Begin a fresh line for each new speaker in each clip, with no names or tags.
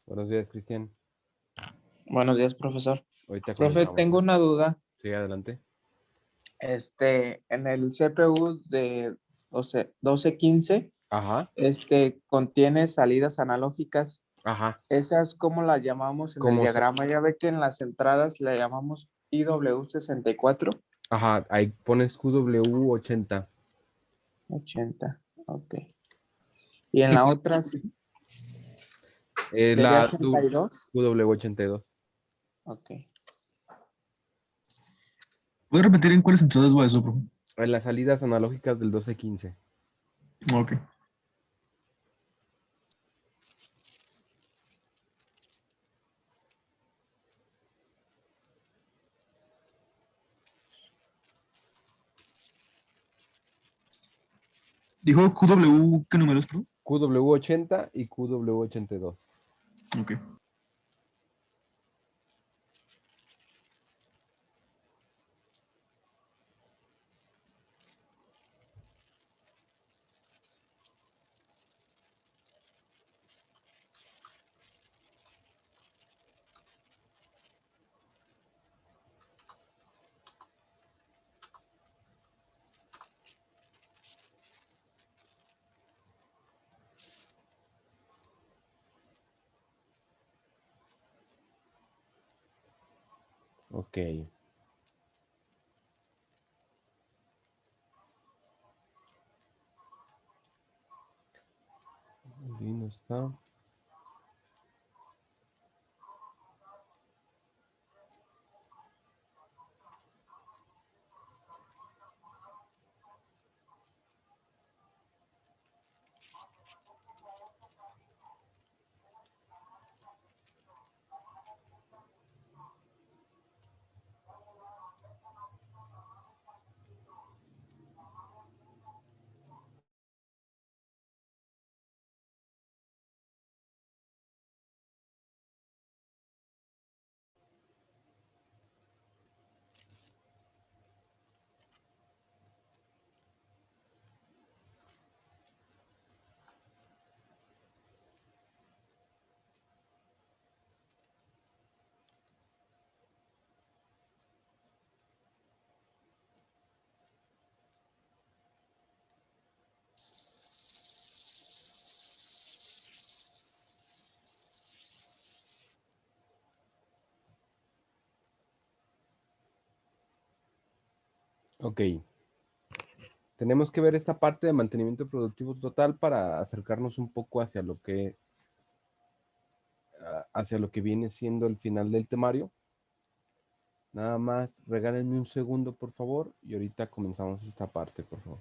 Buenos días, Cristian.
Buenos días, profesor.
Ahorita
Profe,
comenzamos,
tengo
¿eh?
una duda.
Sí, adelante.
En el CPU de 1215,
Ajá,
contiene salidas analógicas.
ajá.
¿Esas cómo las llamamos en el
Como,
diagrama? Ya ve que en las entradas le llamamos IW64.
ajá, ahí pones QW80.
80, ok. Y en la otra
Es
sería
la
82.
QW82.
Ok.
¿Puedes repetir en cuáles entradas va eso, profe?
En las salidas analógicas del 1215.
Ok. Dijo QW, ¿qué números, profe?
QW80 y QW82.
Ok.
Ok. Ahí no está. Ok. Tenemos que ver esta parte de mantenimiento productivo total para acercarnos un poco hacia lo que viene siendo el final del temario. Nada más regálenme un segundo, por favor, y ahorita comenzamos esta parte, por favor.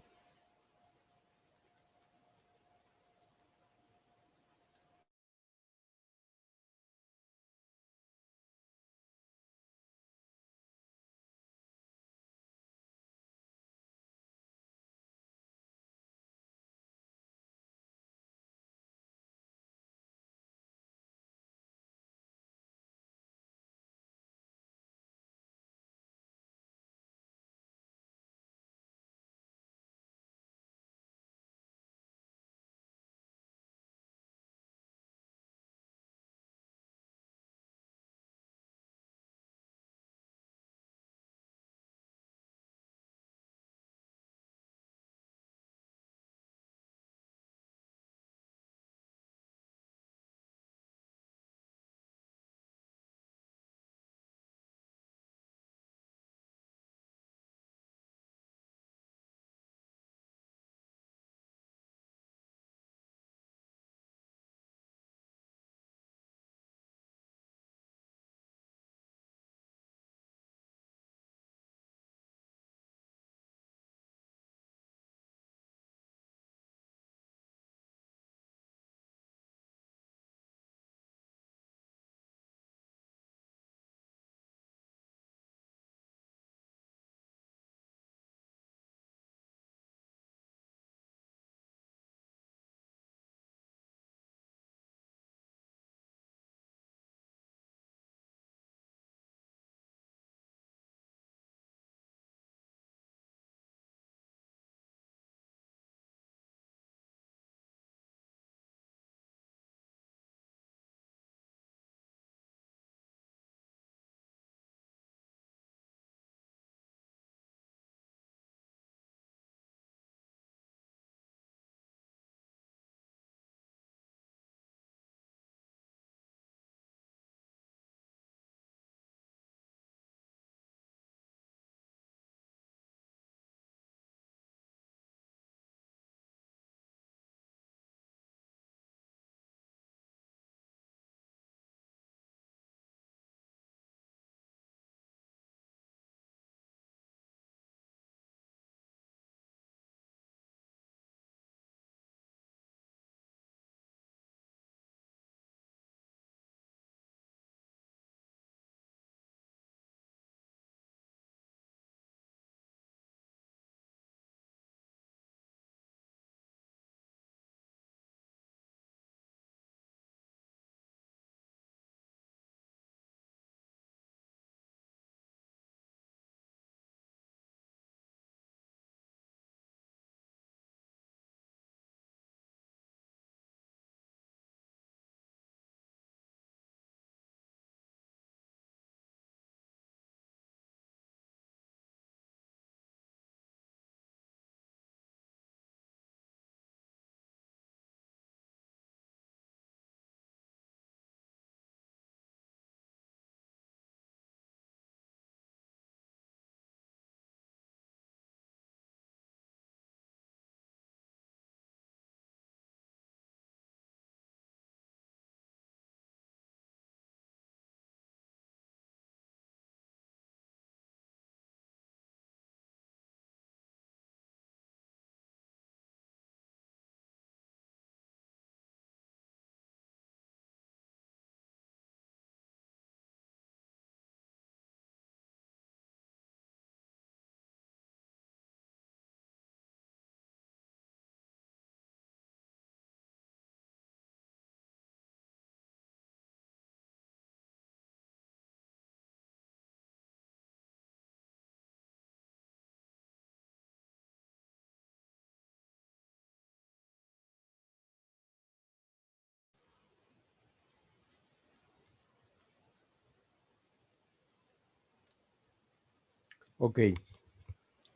Ok,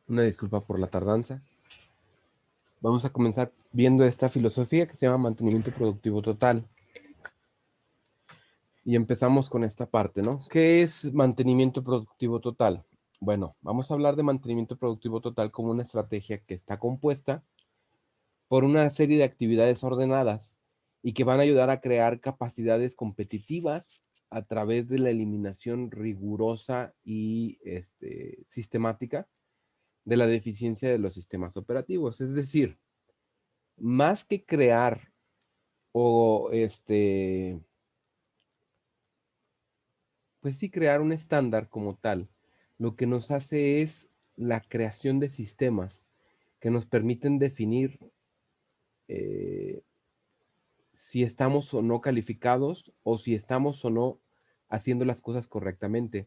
una disculpa por la tardanza. Vamos a comenzar viendo esta filosofía que se llama mantenimiento productivo total. Y empezamos con esta parte, ¿no? ¿Qué es mantenimiento productivo total? Bueno, vamos a hablar de mantenimiento productivo total como una estrategia que está compuesta por una serie de actividades ordenadas y que van a ayudar a crear capacidades competitivas a través de la eliminación rigurosa y sistemática de la deficiencia de los sistemas operativos. Es decir, más que crear o pues sí, crear un estándar como tal, lo que nos hace es la creación de sistemas que nos permiten definir si estamos o no calificados o si estamos o no haciendo las cosas correctamente.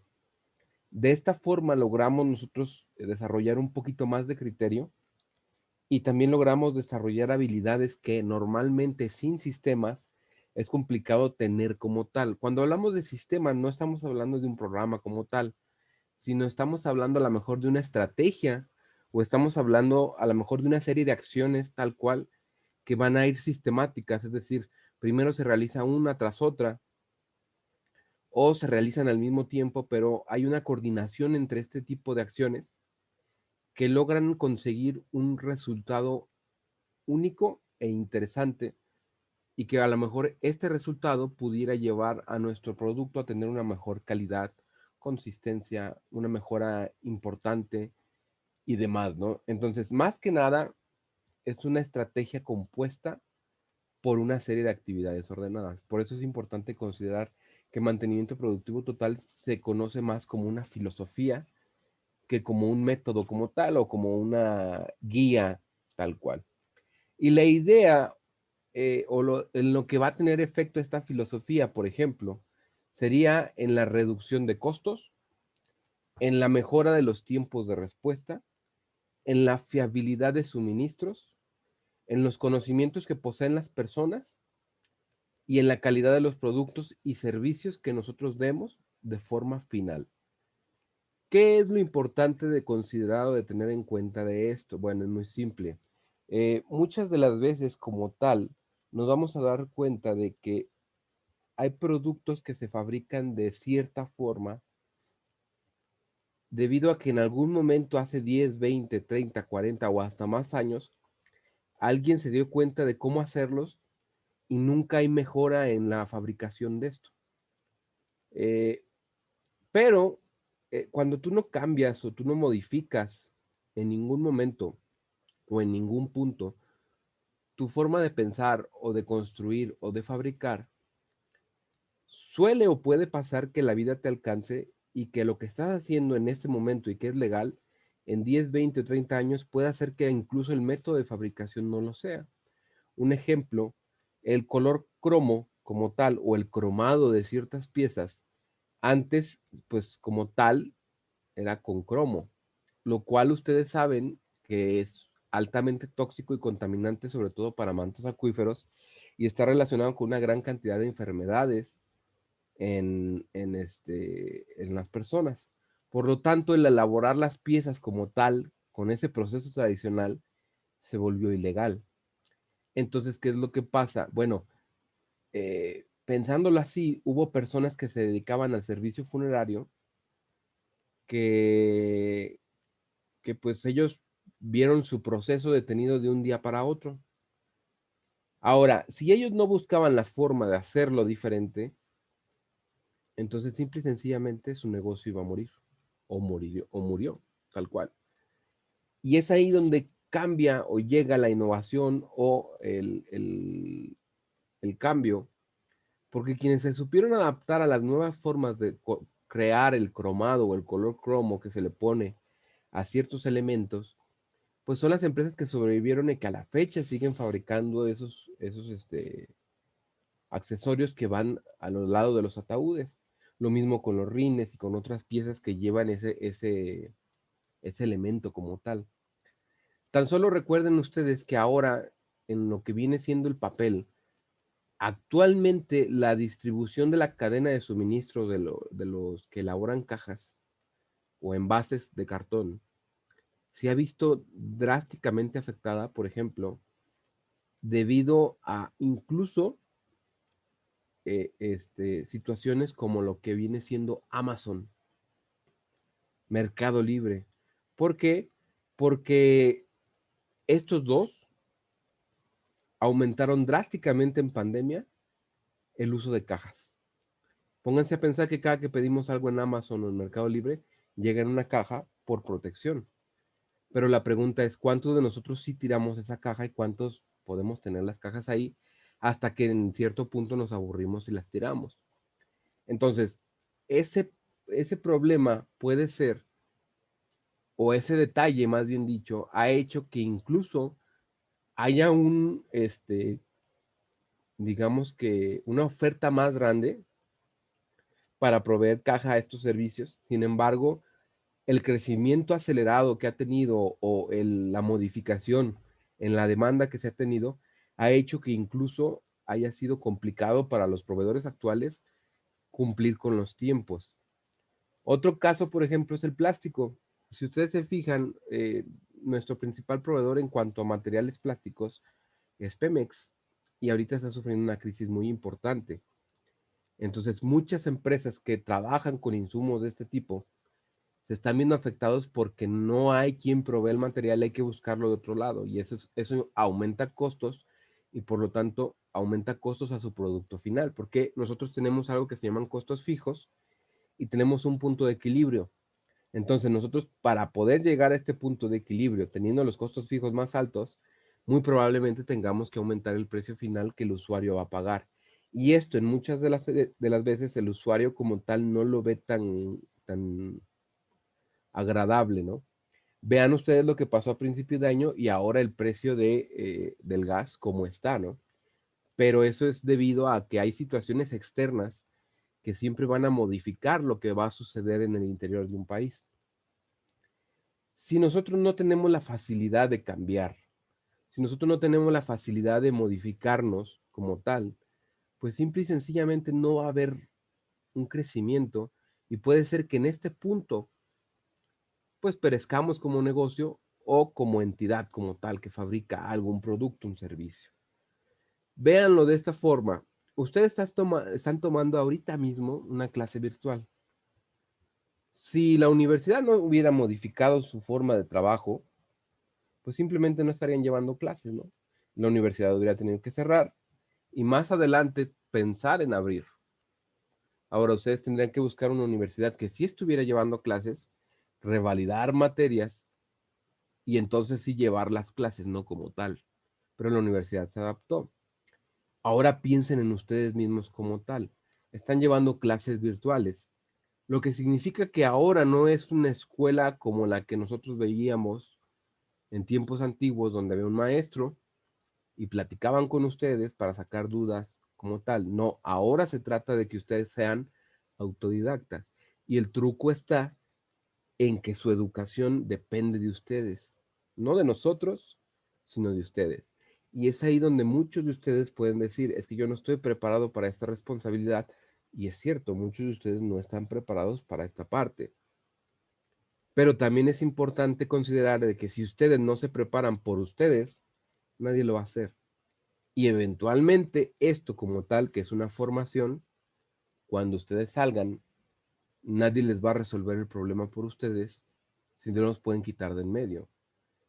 De esta forma logramos nosotros desarrollar un poquito más de criterio y también logramos desarrollar habilidades que normalmente sin sistemas es complicado tener como tal. Cuando hablamos de sistemas no estamos hablando de un programa como tal, sino estamos hablando a lo mejor de una estrategia o estamos hablando a lo mejor de una serie de acciones tal cual que van a ir sistemáticas, es decir, primero se realiza una tras otra o se realizan al mismo tiempo, pero hay una coordinación entre este tipo de acciones que logran conseguir un resultado único e interesante y que a lo mejor este resultado pudiera llevar a nuestro producto a tener una mejor calidad, consistencia, una mejora importante y demás, ¿no? Entonces, más que nada, es una estrategia compuesta por una serie de actividades ordenadas. Por eso es importante considerar que mantenimiento productivo total se conoce más como una filosofía que como un método como tal o como una guía tal cual. Y la idea en lo que va a tener efecto esta filosofía, por ejemplo, sería en la reducción de costos, en la mejora de los tiempos de respuesta, en la fiabilidad de suministros, en los conocimientos que poseen las personas y en la calidad de los productos y servicios que nosotros demos de forma final. ¿Qué es lo importante de considerar o de tener en cuenta de esto? Bueno, es muy simple. Muchas de las veces como tal, nos vamos a dar cuenta de que hay productos que se fabrican de cierta forma debido a que en algún momento hace 10, 20, 30, 40 o hasta más años, alguien se dio cuenta de cómo hacerlos y nunca hay mejora en la fabricación de esto. Eh, pero cuando tú no cambias o tú no modificas en ningún momento o en ningún punto tu forma de pensar o de construir o de fabricar, suele o puede pasar que la vida te alcance y que lo que estás haciendo en este momento y que es legal, en 10, 20 o 30 años puede hacer que incluso el método de fabricación no lo sea. Un ejemplo, el color cromo como tal o el cromado de ciertas piezas, antes pues como tal era con cromo, lo cual ustedes saben que es altamente tóxico y contaminante, sobre todo para mantos acuíferos, y está relacionado con una gran cantidad de enfermedades en las personas. Por lo tanto, el elaborar las piezas como tal, con ese proceso tradicional, se volvió ilegal. Entonces, ¿qué es lo que pasa? Bueno, pensándolo así, hubo personas que se dedicaban al servicio funerario que, que pues ellos vieron su proceso detenido de un día para otro. Ahora, si ellos no buscaban la forma de hacerlo diferente, entonces simple y sencillamente su negocio iba a morir o murió, tal cual. Y es ahí donde cambia o llega la innovación o el cambio, porque quienes se supieron adaptar a las nuevas formas de crear el cromado o el color cromo que se le pone a ciertos elementos, pues son las empresas que sobrevivieron y que a la fecha siguen fabricando esos accesorios que van a los lados de los ataúdes. Lo mismo con los rines y con otras piezas que llevan ese elemento como tal. Tan solo recuerden ustedes que ahora, en lo que viene siendo el papel, actualmente la distribución de la cadena de suministro de los que elaboran cajas o envases de cartón se ha visto drásticamente afectada, por ejemplo, debido a incluso situaciones como lo que viene siendo Amazon, Mercado Libre. ¿Por qué? Porque estos dos aumentaron drásticamente en pandemia el uso de cajas. Pónganse a pensar que cada que pedimos algo en Amazon o en Mercado Libre, llega en una caja por protección. Pero la pregunta es, ¿cuántos de nosotros sí tiramos esa caja y cuántos podemos tener las cajas ahí hasta que en cierto punto nos aburrimos y las tiramos? Entonces, ese, ese problema puede ser, o ese detalle más bien dicho, ha hecho que incluso haya digamos que una oferta más grande para proveer caja a estos servicios. Sin embargo, el crecimiento acelerado que ha tenido o la modificación en la demanda que se ha tenido ha hecho que incluso haya sido complicado para los proveedores actuales cumplir con los tiempos. Otro caso, por ejemplo, es el plástico. Si ustedes se fijan, nuestro principal proveedor en cuanto a materiales plásticos es Pemex y ahorita está sufriendo una crisis muy importante. Entonces, muchas empresas que trabajan con insumos de este tipo se están viendo afectados porque no hay quien provee el material, hay que buscarlo de otro lado y eso aumenta costos y por lo tanto aumenta costos a su producto final, porque nosotros tenemos algo que se llaman costos fijos y tenemos un punto de equilibrio. Entonces nosotros para poder llegar a este punto de equilibrio, teniendo los costos fijos más altos, muy probablemente tengamos que aumentar el precio final que el usuario va a pagar. Y esto en muchas de las veces el usuario como tal no lo ve tan agradable, ¿no? Vean ustedes lo que pasó a principio de año y ahora el precio del gas como está, ¿no? Pero eso es debido a que hay situaciones externas que siempre van a modificar lo que va a suceder en el interior de un país. Si nosotros no tenemos la facilidad de cambiar, si nosotros no tenemos la facilidad de modificarnos como tal, pues simple y sencillamente no va a haber un crecimiento y puede ser que en este punto pues perezcamos como negocio o como entidad como tal que fabrica algún producto, un servicio. Véanlo de esta forma. Ustedes están tomando ahorita mismo una clase virtual. Si la universidad no hubiera modificado su forma de trabajo, pues simplemente no estarían llevando clases, ¿no? La universidad hubiera tenido que cerrar y más adelante pensar en abrir. Ahora ustedes tendrían que buscar una universidad que sí estuviera llevando clases, revalidar materias y entonces sí llevar las clases, no como tal. Pero la universidad se adaptó. Ahora piensen en ustedes mismos como tal. Están llevando clases virtuales, lo que significa que ahora no es una escuela como la que nosotros veíamos en tiempos antiguos, donde había un maestro y platicaban con ustedes para sacar dudas como tal. No, ahora se trata de que ustedes sean autodidactas. Y el truco está en que su educación depende de ustedes, no de nosotros, sino de ustedes. Y es ahí donde muchos de ustedes pueden decir, es que yo no estoy preparado para esta responsabilidad. Y es cierto, muchos de ustedes no están preparados para esta parte. Pero también es importante considerar de que si ustedes no se preparan por ustedes, nadie lo va a hacer. Y eventualmente esto como tal, que es una formación, cuando ustedes salgan, nadie les va a resolver el problema por ustedes si no los pueden quitar de en medio.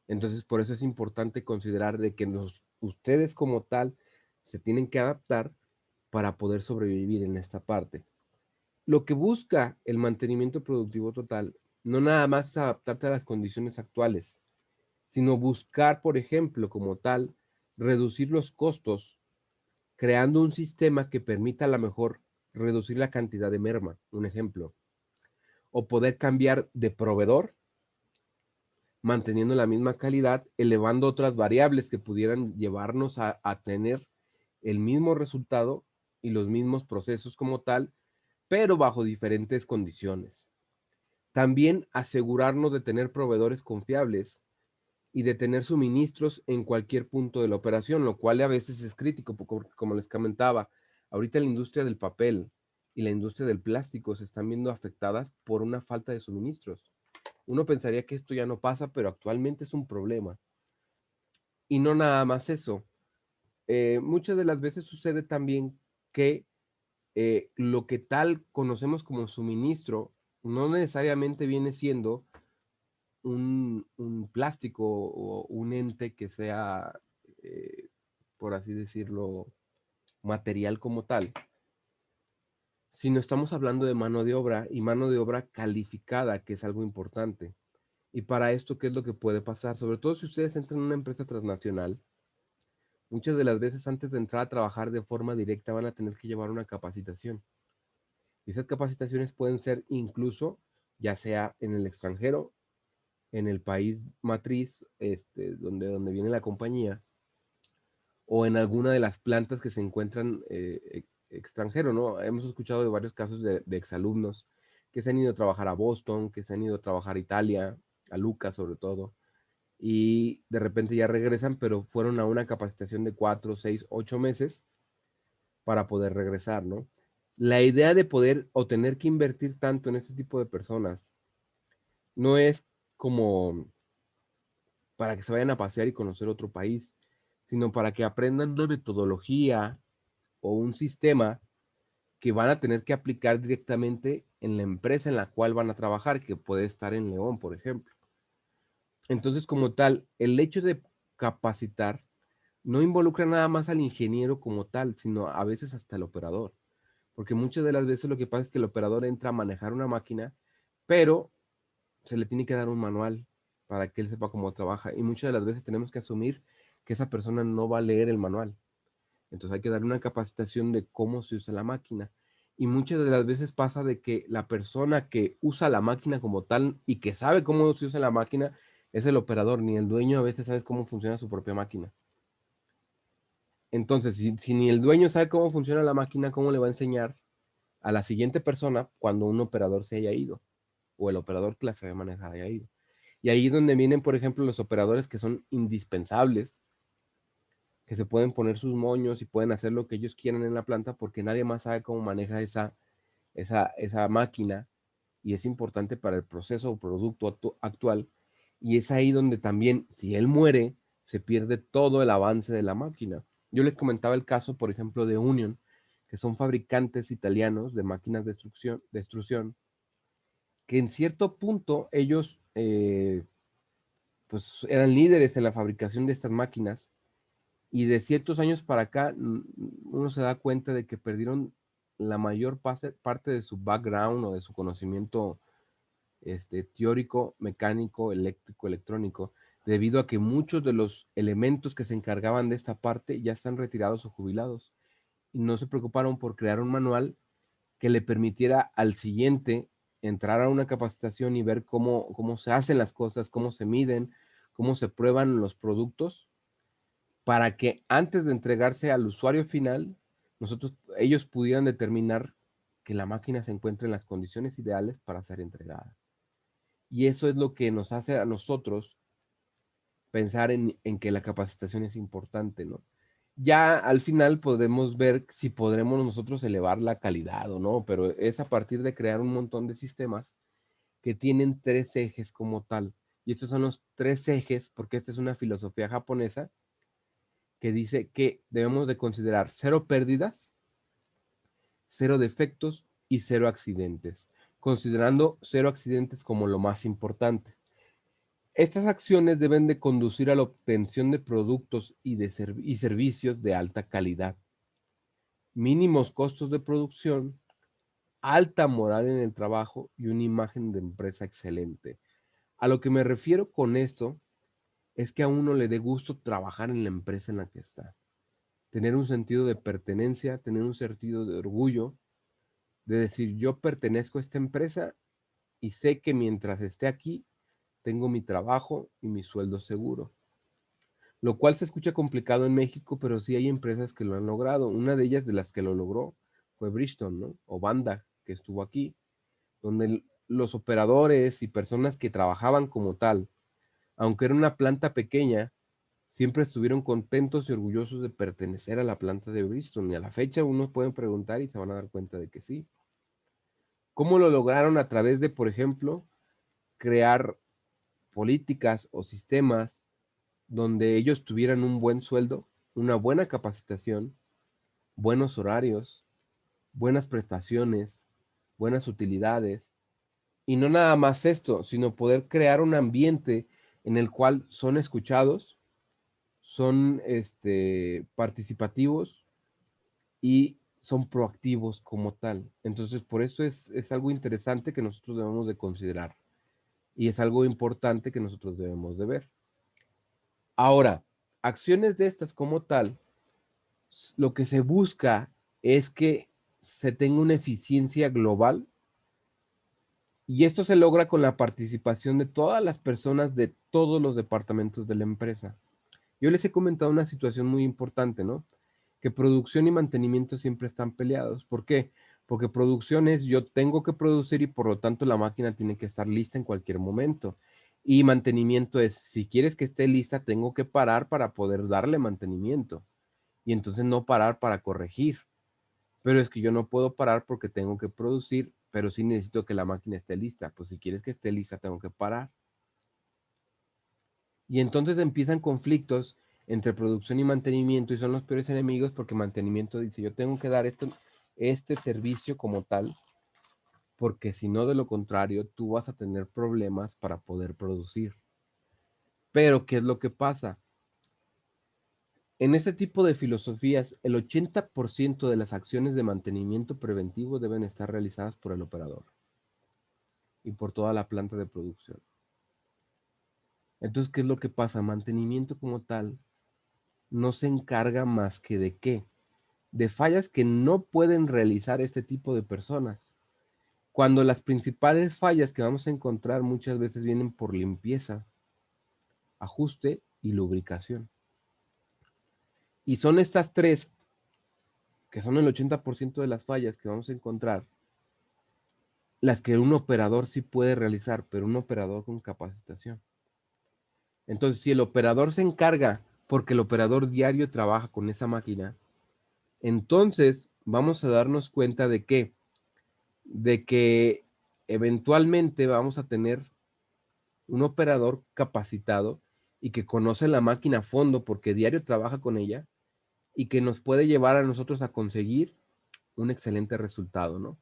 Entonces, por eso es importante considerar de que ustedes como tal se tienen que adaptar para poder sobrevivir en esta parte. Lo que busca el mantenimiento productivo total no nada más es adaptarte a las condiciones actuales, sino buscar, por ejemplo, como tal, reducir los costos creando un sistema que permita a lo mejor reducir la cantidad de merma, un ejemplo, o poder cambiar de proveedor manteniendo la misma calidad, elevando otras variables que pudieran llevarnos a tener el mismo resultado y los mismos procesos como tal, pero bajo diferentes condiciones. También asegurarnos de tener proveedores confiables y de tener suministros en cualquier punto de la operación, lo cual a veces es crítico, porque como les comentaba, ahorita la industria del papel y la industria del plástico se están viendo afectadas por una falta de suministros. Uno pensaría que esto ya no pasa, pero actualmente es un problema. Y no nada más eso. Muchas de las veces sucede también que lo que tal conocemos como suministro no necesariamente viene siendo un plástico o un ente que sea, eh, por así decirlo, material como tal, sino estamos hablando de mano de obra y mano de obra calificada, que es algo importante. Y para esto, ¿qué es lo que puede pasar? Sobre todo si ustedes entran en una empresa transnacional, muchas de las veces antes de entrar a trabajar de forma directa van a tener que llevar una capacitación. Y esas capacitaciones pueden ser incluso, ya sea en el extranjero, en el país matriz, donde viene la compañía, o en alguna de las plantas que se encuentran extranjero, ¿no? Hemos escuchado de varios casos de exalumnos que se han ido a trabajar a Boston, que se han ido a trabajar a Italia, a Lucas sobre todo, y de repente ya regresan, pero fueron a una capacitación de 4, 6, 8 meses para poder regresar, ¿no? La idea de poder o tener que invertir tanto en este tipo de personas no es como para que se vayan a pasear y conocer otro país, sino para que aprendan una metodología o un sistema que van a tener que aplicar directamente en la empresa en la cual van a trabajar, que puede estar en León, por ejemplo. Entonces, como tal, el hecho de capacitar no involucra nada más al ingeniero como tal, sino a veces hasta el operador. Porque muchas de las veces lo que pasa es que el operador entra a manejar una máquina, pero se le tiene que dar un manual para que él sepa cómo trabaja. Y muchas de las veces tenemos que asumir que esa persona no va a leer el manual. Entonces hay que darle una capacitación de cómo se usa la máquina. Y muchas de las veces pasa de que la persona que usa la máquina como tal y que sabe cómo se usa la máquina es el operador, ni el dueño a veces sabe cómo funciona su propia máquina. Entonces, si ni el dueño sabe cómo funciona la máquina, ¿cómo le va a enseñar a la siguiente persona cuando un operador se haya ido? O el operador que la sabe manejar haya ido. Y ahí es donde vienen, por ejemplo, los operadores que son indispensables, que se pueden poner sus moños y pueden hacer lo que ellos quieran en la planta porque nadie más sabe cómo maneja esa máquina y es importante para el proceso o producto actual. Y es ahí donde también, si él muere, se pierde todo el avance de la máquina. Yo les comentaba el caso, por ejemplo, de Union, que son fabricantes italianos de máquinas de extrusión, que en cierto punto ellos pues eran líderes en la fabricación de estas máquinas y de ciertos años para acá uno se da cuenta de que perdieron la mayor parte de su background o de su conocimiento teórico, mecánico, eléctrico, electrónico, debido a que muchos de los elementos que se encargaban de esta parte ya están retirados o jubilados y no se preocuparon por crear un manual que le permitiera al siguiente entrar a una capacitación y ver cómo se hacen las cosas, cómo se miden, cómo se prueban los productos, para que antes de entregarse al usuario final, ellos pudieran determinar que la máquina se encuentre en las condiciones ideales para ser entregada. Y eso es lo que nos hace a nosotros pensar en que la capacitación es importante, ¿no? Ya al final podemos ver si podremos nosotros elevar la calidad o no, pero es a partir de crear un montón de sistemas que tienen tres ejes como tal. Y estos son los tres ejes, porque esta es una filosofía japonesa que dice que debemos de considerar cero pérdidas, cero defectos y cero accidentes, considerando cero accidentes como lo más importante. Estas acciones deben de conducir a la obtención de productos y servicios de alta calidad, mínimos costos de producción, alta moral en el trabajo y una imagen de empresa excelente. A lo que me refiero con esto es que a uno le dé gusto trabajar en la empresa en la que está, tener un sentido de pertenencia, tener un sentido de orgullo, de decir yo pertenezco a esta empresa y sé que mientras esté aquí tengo mi trabajo y mi sueldo seguro. Lo cual se escucha complicado en México, pero sí hay empresas que lo han logrado. Una de ellas de las que lo logró fue Bridgestone, ¿no? O Banda, que estuvo aquí, donde los operadores y personas que trabajaban como tal, aunque era una planta pequeña, siempre estuvieron contentos y orgullosos de pertenecer a la planta de Bridgestone. Y a la fecha uno pueden preguntar y se van a dar cuenta de que sí. ¿Cómo lo lograron? A través de, por ejemplo, crear políticas o sistemas donde ellos tuvieran un buen sueldo, una buena capacitación, buenos horarios, buenas prestaciones, buenas utilidades, y no nada más esto, sino poder crear un ambiente en el cual son escuchados, son participativos y son proactivos como tal. Entonces, por eso es algo interesante que nosotros debemos de considerar y es algo importante que nosotros debemos de ver. Ahora, acciones de estas como tal, lo que se busca es que se tenga una eficiencia global y esto se logra con la participación de todas las personas de todos los departamentos de la empresa. Yo les he comentado una situación muy importante, ¿no? Que producción y mantenimiento siempre están peleados. ¿Por qué? Porque producción es yo tengo que producir y por lo tanto la máquina tiene que estar lista en cualquier momento. Y mantenimiento es, si quieres que esté lista, tengo que parar para poder darle mantenimiento. Y entonces no parar para corregir. Pero es que yo no puedo parar porque tengo que producir, pero sí necesito que la máquina esté lista. Pues si quieres que esté lista, tengo que parar. Y entonces empiezan conflictos entre producción y mantenimiento y son los peores enemigos porque mantenimiento dice, yo tengo que dar este servicio como tal, porque si no, de lo contrario, tú vas a tener problemas para poder producir. Pero, ¿qué es lo que pasa? En este tipo de filosofías, el 80% de las acciones de mantenimiento preventivo deben estar realizadas por el operador y por toda la planta de producción. Entonces, ¿qué es lo que pasa? Mantenimiento como tal no se encarga más que de qué? De fallas que no pueden realizar este tipo de personas. Cuando las principales fallas que vamos a encontrar muchas veces vienen por limpieza, ajuste y lubricación. Y son estas tres, que son el 80% de las fallas que vamos a encontrar, las que un operador sí puede realizar, pero un operador con capacitación. Entonces, si el operador se encarga, porque el operador diario trabaja con esa máquina, entonces vamos a darnos cuenta de que eventualmente vamos a tener un operador capacitado y que conoce la máquina a fondo porque diario trabaja con ella y que nos puede llevar a nosotros a conseguir un excelente resultado, ¿no?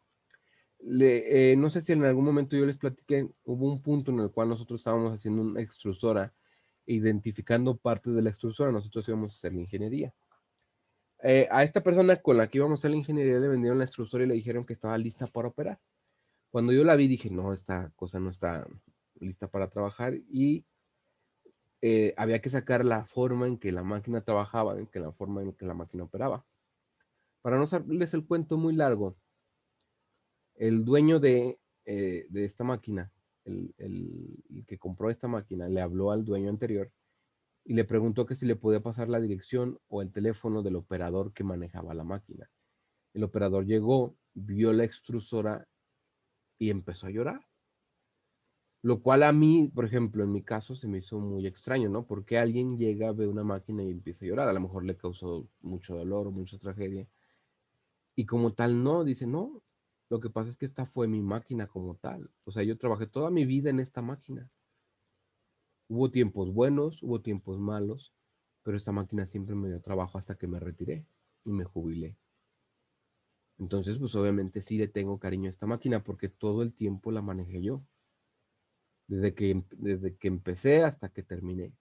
No sé si en algún momento yo les platiqué, hubo un punto en el cual nosotros estábamos haciendo una extrusora, identificando partes de la extrusora, nosotros íbamos a hacer la ingeniería. A esta persona con la que íbamos a hacer la ingeniería le vendieron la extrusora y le dijeron que estaba lista para operar. Cuando yo la vi dije, no, esta cosa no está lista para trabajar y había que sacar la forma en que la máquina trabajaba, la forma en que la máquina operaba. Para no hacerles el cuento muy largo, el dueño de esta máquina, el que compró esta máquina, le habló al dueño anterior y le preguntó que si le podía pasar la dirección o el teléfono del operador que manejaba la máquina. El operador llegó, vio la extrusora y empezó a llorar. Lo cual a mí, por ejemplo, en mi caso se me hizo muy extraño, ¿no? Porque alguien llega, ve una máquina y empieza a llorar. A lo mejor le causó mucho dolor o mucha tragedia. Y como tal, no, dice, no. Lo que pasa es que esta fue mi máquina como tal. O sea, yo trabajé toda mi vida en esta máquina. Hubo tiempos buenos, hubo tiempos malos, pero esta máquina siempre me dio trabajo hasta que me retiré y me jubilé. Entonces, pues obviamente sí le tengo cariño a esta máquina porque todo el tiempo la manejé yo. Desde que empecé hasta que terminé.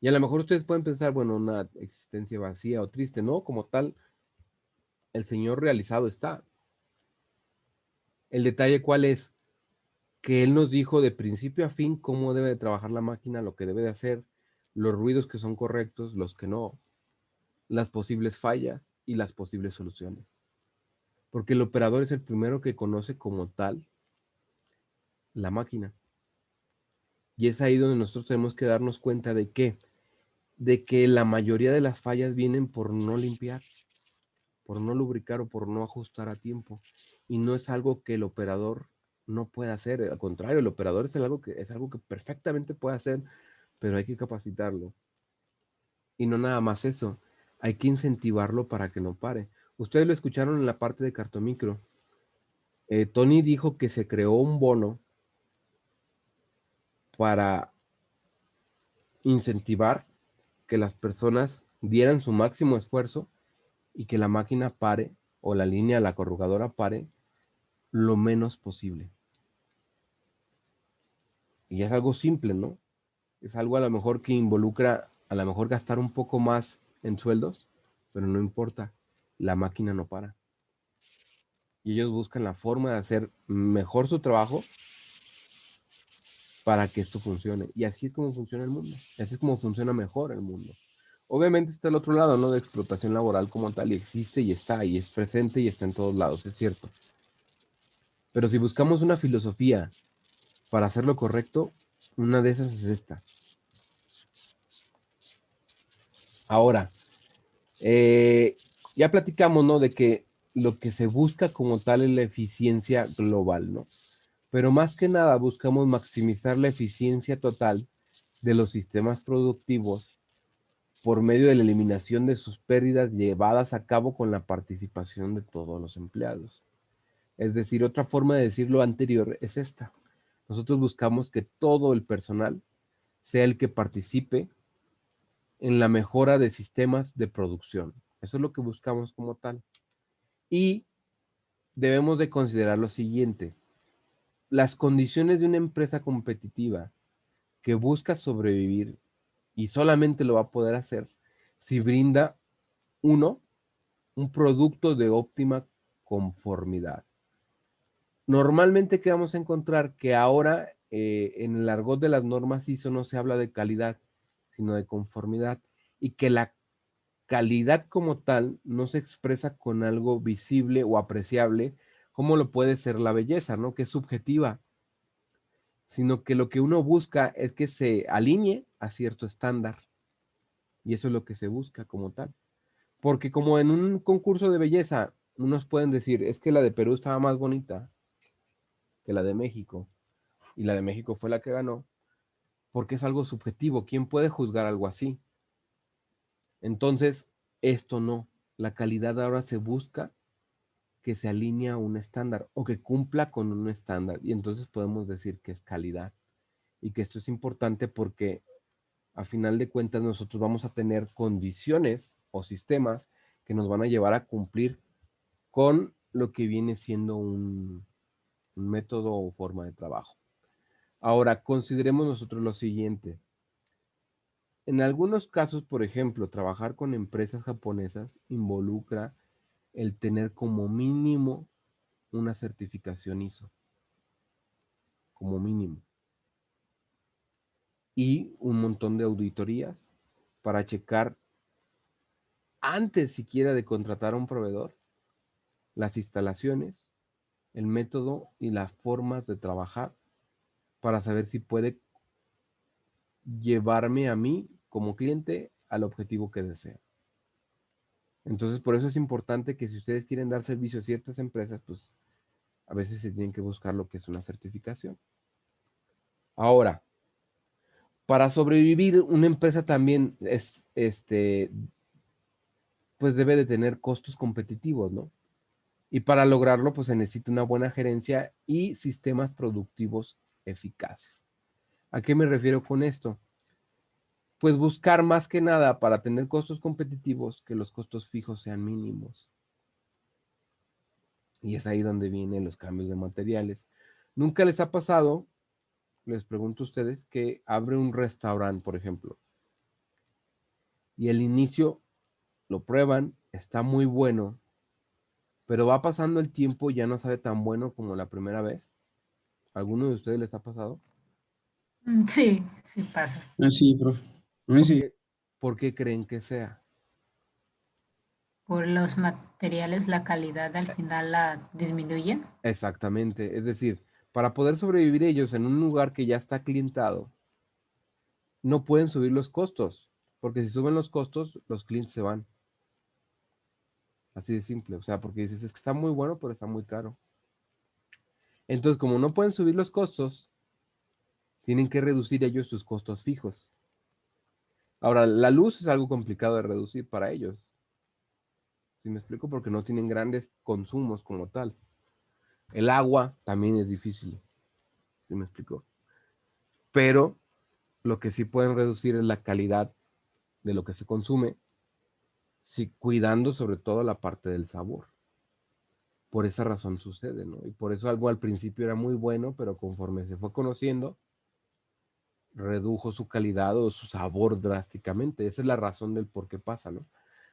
Y a lo mejor ustedes pueden pensar, bueno, una existencia vacía o triste, ¿no? Como tal, el Señor realizado está. El detalle cuál es, que Él nos dijo de principio a fin cómo debe de trabajar la máquina, lo que debe de hacer, los ruidos que son correctos, los que no, las posibles fallas y las posibles soluciones. Porque el operador es el primero que conoce como tal la máquina. Y es ahí donde nosotros tenemos que darnos cuenta de que la mayoría de las fallas vienen por no limpiar, por no lubricar o por no ajustar a tiempo. Y no es algo que el operador no pueda hacer. Al contrario, el operador es algo que perfectamente puede hacer, pero hay que capacitarlo. Y no nada más eso, hay que incentivarlo para que no pare. Ustedes lo escucharon en la parte de Cartomicro. Tony dijo que se creó un bono para incentivar que las personas dieran su máximo esfuerzo y que la máquina pare o la línea, la corrugadora pare lo menos posible. Y es algo simple, ¿no? Es algo a lo mejor que involucra a lo mejor gastar un poco más en sueldos, pero no importa, la máquina no para. Y ellos buscan la forma de hacer mejor su trabajo para que esto funcione. Y así es como funciona el mundo. Así es como funciona mejor el mundo. Obviamente está el otro lado, ¿no? De explotación laboral como tal, y existe y está, y es presente y está en todos lados, es cierto. Pero si buscamos una filosofía para hacer lo correcto, una de esas es esta. Ahora, ya platicamos, ¿no? De que lo que se busca como tal es la eficiencia global, ¿no? Pero más que nada buscamos maximizar la eficiencia total de los sistemas productivos por medio de la eliminación de sus pérdidas llevadas a cabo con la participación de todos los empleados. Es decir, otra forma de decir lo anterior es esta. Nosotros buscamos que todo el personal sea el que participe en la mejora de sistemas de producción. Eso es lo que buscamos como tal. Y debemos de considerar lo siguiente. Las condiciones de una empresa competitiva que busca sobrevivir y solamente lo va a poder hacer si brinda, uno, un producto de óptima conformidad. Normalmente, ¿qué vamos a encontrar? Que ahora en el argot de las normas ISO no se habla de calidad, sino de conformidad, y que la calidad como tal no se expresa con algo visible o apreciable, como lo puede ser la belleza, ¿no? Que es subjetiva, sino que lo que uno busca es que se alinee a cierto estándar, y eso es lo que se busca como tal. Porque como en un concurso de belleza, unos pueden decir, es que la de Perú estaba más bonita que la de México, y la de México fue la que ganó, porque es algo subjetivo. ¿Quién puede juzgar algo así? Entonces, esto no. La calidad ahora se busca que se alinee a un estándar o que cumpla con un estándar. Y entonces podemos decir que es calidad. Y que esto es importante porque a final de cuentas nosotros vamos a tener condiciones o sistemas que nos van a llevar a cumplir con lo que viene siendo un método o forma de trabajo. Ahora, consideremos nosotros lo siguiente. En algunos casos, por ejemplo, trabajar con empresas japonesas involucra el tener como mínimo una certificación ISO, como mínimo, y un montón de auditorías para checar antes siquiera de contratar a un proveedor las instalaciones, el método y las formas de trabajar para saber si puede llevarme a mí como cliente al objetivo que desea. Entonces, por eso es importante que si ustedes quieren dar servicio a ciertas empresas, pues a veces se tienen que buscar lo que es una certificación. Ahora, para sobrevivir, una empresa también pues debe de tener costos competitivos, ¿no? Y para lograrlo, pues se necesita una buena gerencia y sistemas productivos eficaces. ¿A qué me refiero con esto? Pues buscar más que nada para tener costos competitivos que los costos fijos sean mínimos. Y es ahí donde vienen los cambios de materiales. ¿Nunca les ha pasado, les pregunto a ustedes, que abre un restaurante, por ejemplo, y el inicio lo prueban, está muy bueno, pero va pasando el tiempo y ya no sabe tan bueno como la primera vez? ¿Alguno de ustedes les ha pasado?
Sí, sí pasa.
Sí, profe. A mí
¿Por
sí.
qué, por qué creen que sea?
Por los materiales, la calidad al final la disminuyen.
Exactamente. Es decir, para poder sobrevivir ellos en un lugar que ya está clientado, no pueden subir los costos, porque si suben los costos, los clientes se van. Así de simple. O sea, porque dices, es que está muy bueno, pero está muy caro. Entonces, como no pueden subir los costos, tienen que reducir ellos sus costos fijos. Ahora, la luz es algo complicado de reducir para ellos. ¿Sí me explico? Porque no tienen grandes consumos como tal. El agua también es difícil, ¿sí me explico? Pero lo que sí pueden reducir es la calidad de lo que se consume, sí, cuidando sobre todo la parte del sabor. Por esa razón sucede, ¿no? Y por eso algo al principio era muy bueno, pero conforme se fue conociendo, redujo su calidad o su sabor drásticamente. Esa es la razón del por qué pasa, ¿no?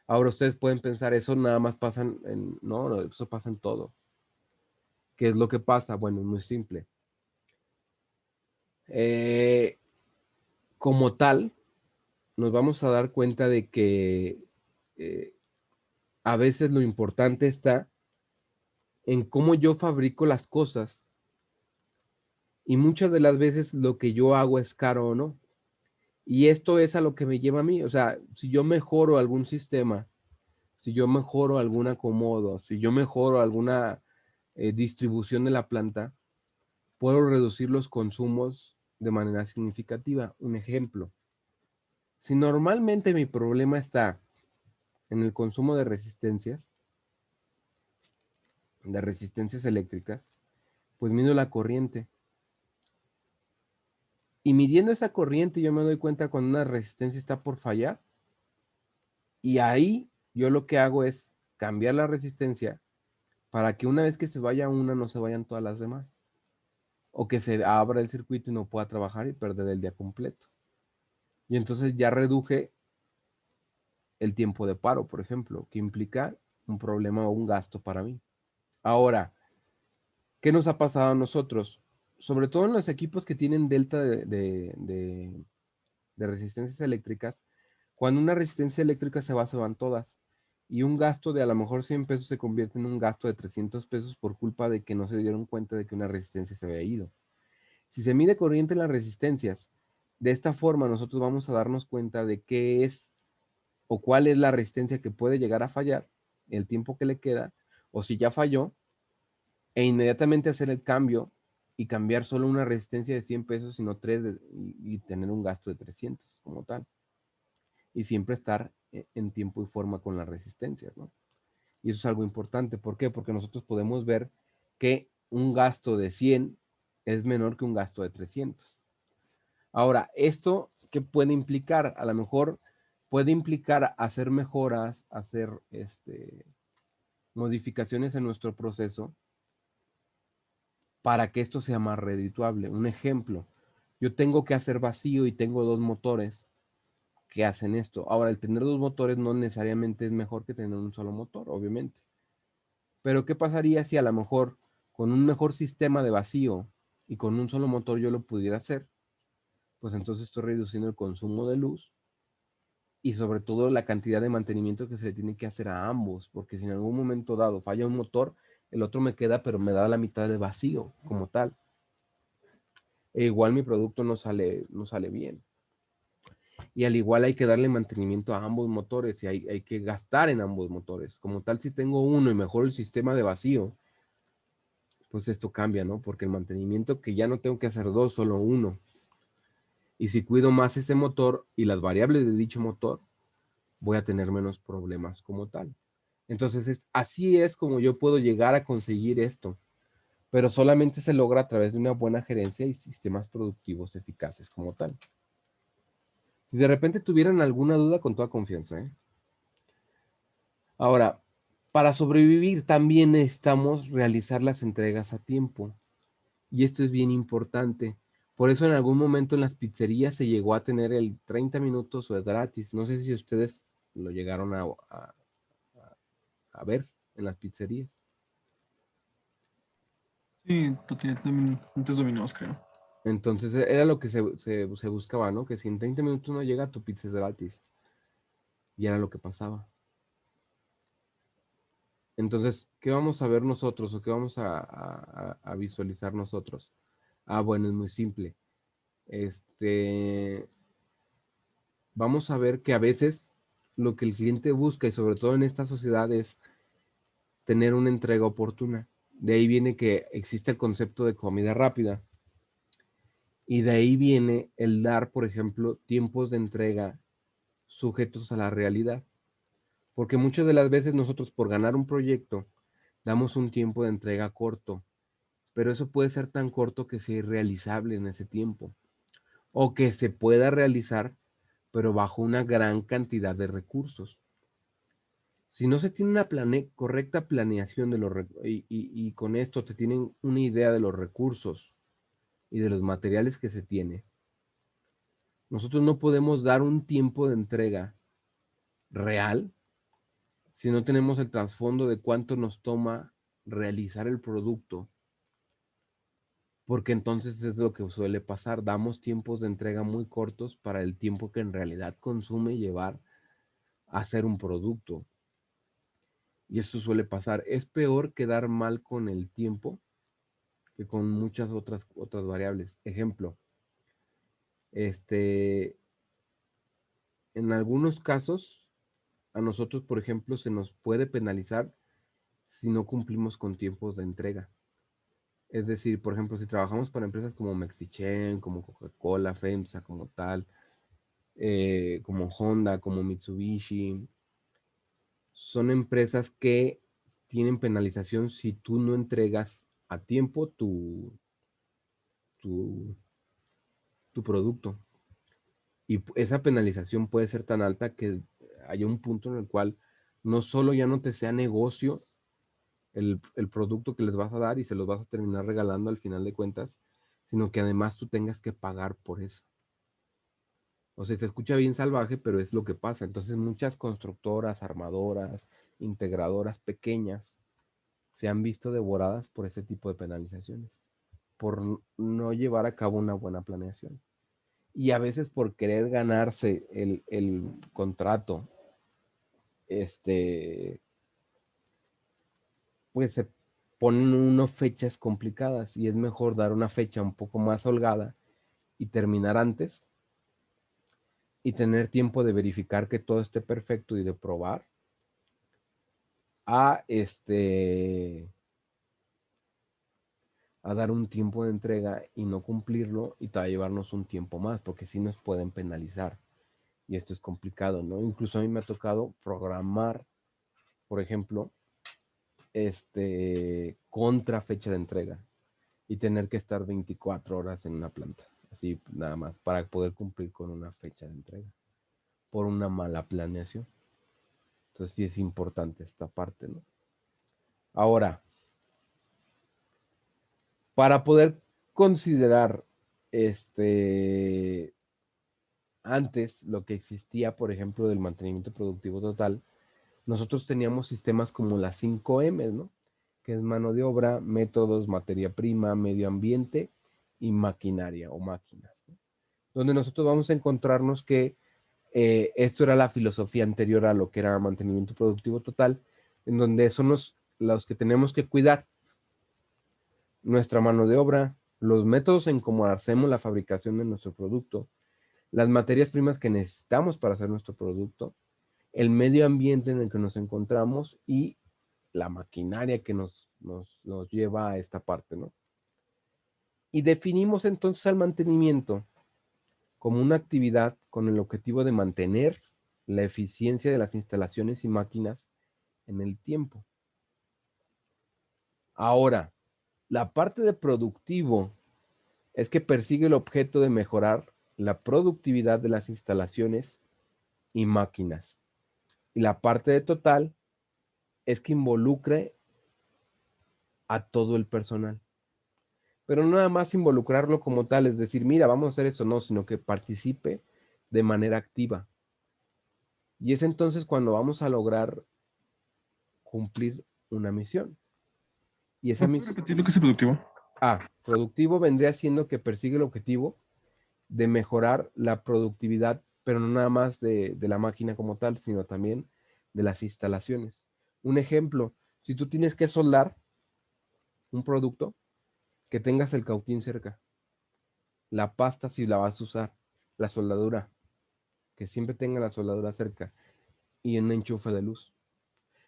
Ahora ustedes pueden pensar, eso nada más pasa no, eso pasa en todo. ¿Qué es lo que pasa? Bueno, es muy simple. Como tal, nos vamos a dar cuenta de que a veces lo importante está en cómo yo fabrico las cosas y muchas de las veces lo que yo hago es caro o no. Y esto es a lo que me lleva a mí. O sea, si yo mejoro algún sistema, si yo mejoro algún acomodo, si yo mejoro alguna distribución de la planta, puedo reducir los consumos de manera significativa. Un ejemplo, si normalmente mi problema está en el consumo de resistencias eléctricas, pues mido la corriente. Y midiendo esa corriente yo me doy cuenta cuando una resistencia está por fallar. Y ahí yo lo que hago es cambiar la resistencia para que una vez que se vaya una no se vayan todas las demás. O que se abra el circuito y no pueda trabajar y perder el día completo. Y entonces ya reduje el tiempo de paro, por ejemplo, que implica un problema o un gasto para mí. Ahora, ¿qué nos ha pasado a nosotros? Sobre todo en los equipos que tienen delta de resistencias eléctricas, cuando una resistencia eléctrica se van todas. Y un gasto de a lo mejor 100 pesos se convierte en un gasto de 300 pesos por culpa de que no se dieron cuenta de que una resistencia se había ido. Si se mide corriente en las resistencias, de esta forma nosotros vamos a darnos cuenta de qué es o cuál es la resistencia que puede llegar a fallar, el tiempo que le queda, o si ya falló, e inmediatamente hacer el cambio y cambiar solo una resistencia de 100 pesos, sino 3 y tener un gasto de 300 como tal. Y siempre estar en tiempo y forma con las resistencias, ¿no? Y eso es algo importante. ¿Por qué? Porque nosotros podemos ver que un gasto de 100 es menor que un gasto de 300. Ahora, ¿esto qué puede implicar? A lo mejor puede implicar hacer mejoras, hacer modificaciones en nuestro proceso para que esto sea más redituable. Un ejemplo, yo tengo que hacer vacío y tengo dos motores que hacen esto. Ahora, el tener dos motores no necesariamente es mejor que tener un solo motor, obviamente. Pero ¿qué pasaría si a lo mejor con un mejor sistema de vacío y con un solo motor yo lo pudiera hacer? Pues entonces estoy reduciendo el consumo de luz y sobre todo la cantidad de mantenimiento que se le tiene que hacer a ambos, porque si en algún momento dado falla un motor, el otro me queda, pero me da la mitad de vacío como tal. E igual mi producto no sale bien. Y al igual hay que darle mantenimiento a ambos motores y hay que gastar en ambos motores. Como tal, si tengo uno y mejoro el sistema de vacío, pues esto cambia, ¿no? Porque el mantenimiento que ya no tengo que hacer dos, solo uno. Y si cuido más ese motor y las variables de dicho motor, voy a tener menos problemas como tal. Entonces, así es como yo puedo llegar a conseguir esto, pero solamente se logra a través de una buena gerencia y sistemas productivos eficaces como tal. Si de repente tuvieran alguna duda, con toda confianza, ¿eh? Ahora, para sobrevivir también necesitamos realizar las entregas a tiempo. Y esto es bien importante. Por eso en algún momento en las pizzerías se llegó a tener el 30 minutos o es gratis. No sé si ustedes lo llegaron a ver en las pizzerías.
Sí, lo tenía también antes dominados, creo.
Entonces era lo que se buscaba, ¿no? Que si en 30 minutos no llega, tu pizza es gratis. Y era lo que pasaba. Entonces, ¿qué vamos a ver nosotros o qué vamos a visualizar nosotros? Ah, bueno, es muy simple. Vamos a ver que a veces lo que el cliente busca, y sobre todo en esta sociedad, es tener una entrega oportuna. De ahí viene que existe el concepto de comida rápida. Y de ahí viene el dar, por ejemplo, tiempos de entrega sujetos a la realidad. Porque muchas de las veces nosotros por ganar un proyecto damos un tiempo de entrega corto pero eso puede ser tan corto que sea irrealizable en ese tiempo, o que se pueda realizar, pero bajo una gran cantidad de recursos. Si no se tiene una correcta planeación de y con esto te tienen una idea de los recursos y de los materiales que se tiene, nosotros no podemos dar un tiempo de entrega real si no tenemos el trasfondo de cuánto nos toma realizar el producto, porque entonces es lo que suele pasar, damos tiempos de entrega muy cortos para el tiempo que en realidad consume llevar a hacer un producto. Y esto suele pasar. Es peor quedar mal con el tiempo que con muchas otras variables. Ejemplo, en algunos casos, a nosotros, por ejemplo, se nos puede penalizar si no cumplimos con tiempos de entrega. Es decir, por ejemplo, si trabajamos para empresas como Mexichen, como Coca-Cola, FEMSA, como tal, como Honda, como Mitsubishi, son empresas que tienen penalización si tú no entregas a tiempo tu producto. Y esa penalización puede ser tan alta que haya un punto en el cual no solo ya no te sea negocio el producto que les vas a dar y se los vas a terminar regalando al final de cuentas, sino que además tú tengas que pagar por eso. O sea, se escucha bien salvaje, pero es lo que pasa. Entonces muchas constructoras, armadoras, integradoras pequeñas se han visto devoradas por ese tipo de penalizaciones, por no llevar a cabo una buena planeación. Y a veces por querer ganarse el contrato, pues se ponen unas fechas complicadas y es mejor dar una fecha un poco más holgada y terminar antes y tener tiempo de verificar que todo esté perfecto y de probar a a dar un tiempo de entrega y no cumplirlo y te va a llevarnos un tiempo más, porque si nos pueden penalizar. Y esto es complicado, ¿no? Incluso a mí me ha tocado programar, por ejemplo, contra fecha de entrega y tener que estar 24 horas en una planta, así nada más, para poder cumplir con una fecha de entrega, por una mala planeación. Entonces sí es importante esta parte, ¿no? Ahora, para poder considerar antes lo que existía, por ejemplo, del mantenimiento productivo total, nosotros teníamos sistemas como las 5M, ¿no? Que es mano de obra, métodos, materia prima, medio ambiente y maquinaria o máquinas, ¿no? Donde nosotros vamos a encontrarnos que esto era la filosofía anterior a lo que era mantenimiento productivo total, en donde son los que tenemos que cuidar nuestra mano de obra, los métodos en cómo hacemos la fabricación de nuestro producto, las materias primas que necesitamos para hacer nuestro producto, el medio ambiente en el que nos encontramos y la maquinaria que nos lleva a esta parte, ¿no? Y definimos entonces al mantenimiento como una actividad con el objetivo de mantener la eficiencia de las instalaciones y máquinas en el tiempo. Ahora, la parte de productivo es que persigue el objeto de mejorar la productividad de las instalaciones y máquinas. Y la parte de total es que involucre a todo el personal. Pero no nada más involucrarlo como tal, es decir, mira, vamos a hacer eso, no, sino que participe de manera activa. Y es entonces cuando vamos a lograr cumplir una misión. Y esa
¿Puedes
misión...
repetir lo que es el productivo?
Productivo vendría siendo que persigue el objetivo de mejorar la productividad, pero no nada más de la máquina como tal, sino también de las instalaciones. Un ejemplo, si tú tienes que soldar un producto, que tengas el cautín cerca, la pasta si la vas a usar, la soldadura, que siempre tenga la soldadura cerca y un enchufe de luz.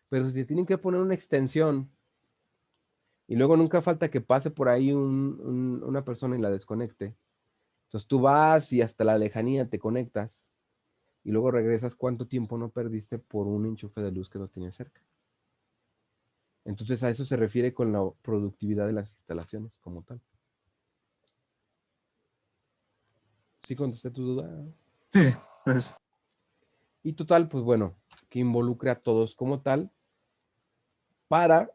Pero si te tienen que poner una extensión y luego nunca falta que pase por ahí una persona y la desconecte, entonces tú vas y hasta la lejanía te conectas y luego regresas, ¿cuánto tiempo no perdiste por un enchufe de luz que no tienes cerca? Entonces a eso se refiere con la productividad de las instalaciones como tal. ¿Sí contesté tu duda?
Sí, sí, gracias.
Y total, pues bueno, que involucre a todos como tal para,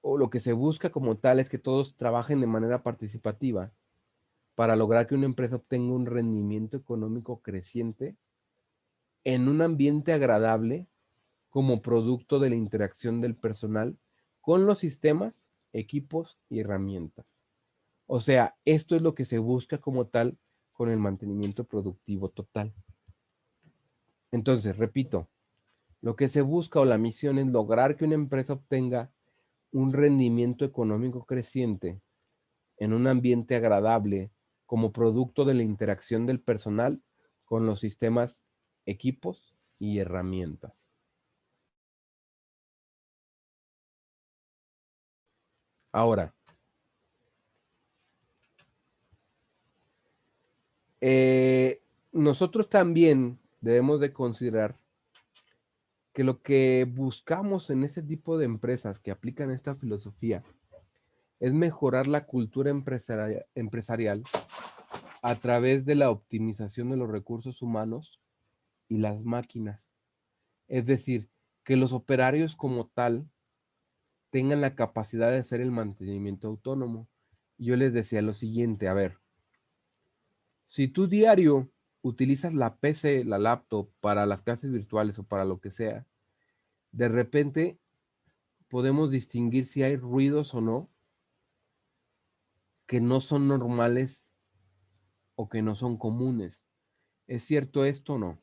o lo que se busca como tal es que todos trabajen de manera participativa para lograr que una empresa obtenga un rendimiento económico creciente en un ambiente agradable como producto de la interacción del personal con los sistemas, equipos y herramientas. O sea, esto es lo que se busca como tal con el mantenimiento productivo total. Entonces, repito, lo que se busca o la misión es lograr que una empresa obtenga un rendimiento económico creciente en un ambiente agradable como producto de la interacción del personal con los sistemas, equipos y herramientas. Ahora, nosotros también debemos de considerar que lo que buscamos en este tipo de empresas que aplican esta filosofía es mejorar la cultura empresarial a través de la optimización de los recursos humanos y las máquinas. Es decir, que los operarios como tal tengan la capacidad de hacer el mantenimiento autónomo. Yo les decía lo siguiente, a ver, si tú diario utilizas la PC, la laptop para las clases virtuales o para lo que sea, de repente podemos distinguir si hay ruidos o no que no son normales o que no son comunes. ¿Es cierto esto o no?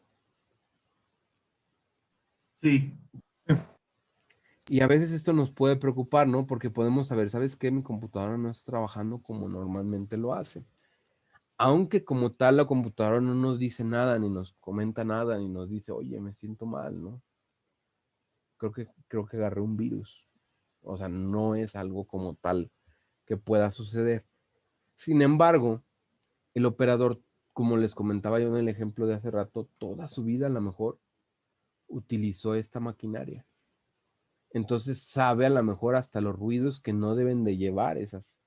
Sí.
Y a veces esto nos puede preocupar, ¿no? Porque podemos saber, ¿sabes qué? Mi computadora no está trabajando como normalmente lo hace. Aunque como tal la computadora no nos dice nada, ni nos comenta nada, ni nos dice, oye, me siento mal, ¿no? Creo que agarré un virus. O sea, no es algo como tal que pueda suceder. Sin embargo, el operador, como les comentaba yo en el ejemplo de hace rato, toda su vida a lo mejor utilizó esta maquinaria. Entonces sabe a lo mejor hasta los ruidos que no deben de llevar esas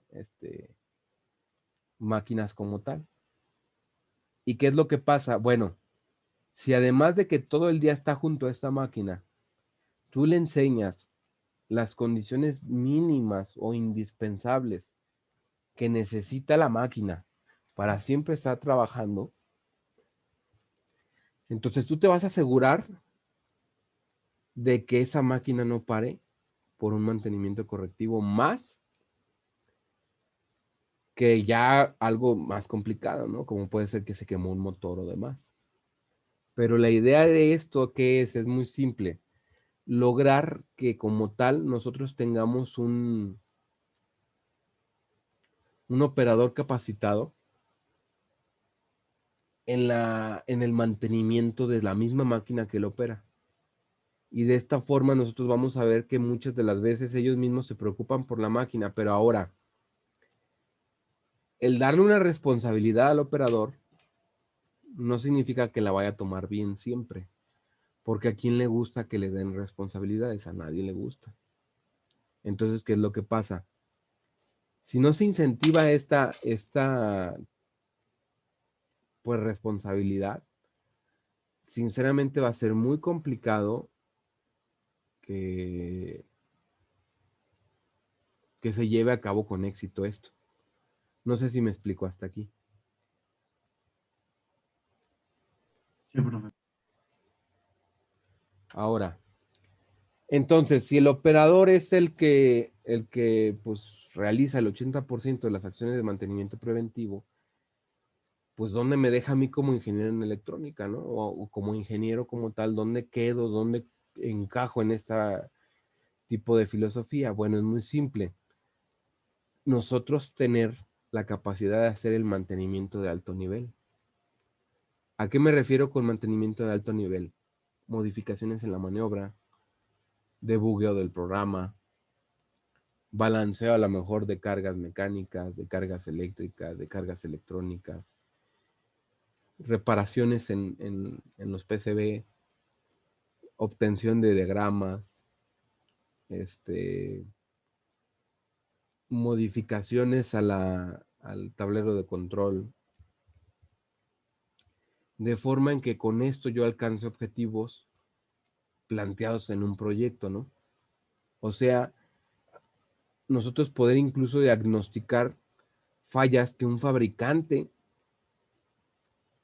máquinas como tal. ¿Y qué es lo que pasa? Bueno, si además de que todo el día está junto a esta máquina, tú le enseñas las condiciones mínimas o indispensables que necesita la máquina para siempre estar trabajando, entonces tú te vas a asegurar de que esa máquina no pare por un mantenimiento correctivo más que ya algo más complicado, ¿no? Como puede ser que se quemó un motor o demás. Pero la idea de esto, ¿qué es? Es muy simple. Lograr que como tal nosotros tengamos un operador capacitado en el mantenimiento de la misma máquina que él opera. Y de esta forma nosotros vamos a ver que muchas de las veces ellos mismos se preocupan por la máquina, pero ahora, el darle una responsabilidad al operador no significa que la vaya a tomar bien siempre, porque a quién le gusta que le den responsabilidades, a nadie le gusta. Entonces, ¿qué es lo que pasa? Si no se incentiva esta pues responsabilidad, sinceramente va a ser muy complicado que, que se lleve a cabo con éxito esto. No sé si me explico hasta aquí.
Sí, profe.
Ahora, entonces, si el operador es el que pues, realiza el 80% de las acciones de mantenimiento preventivo, pues ¿dónde me deja a mí como ingeniero en electrónica, ¿no? O como ingeniero como tal, ¿dónde quedo? ¿Dónde encajo en este tipo de filosofía? Bueno, es muy simple. Nosotros tener la capacidad de hacer el mantenimiento de alto nivel. ¿A qué me refiero con mantenimiento de alto nivel? Modificaciones en la maniobra, debugueo del programa, balanceo a lo mejor de cargas mecánicas, de cargas eléctricas, de cargas electrónicas, reparaciones en los PCB, obtención de diagramas, modificaciones al tablero de control, de forma en que con esto yo alcance objetivos planteados en un proyecto, ¿no? O sea, nosotros poder incluso diagnosticar fallas que un fabricante,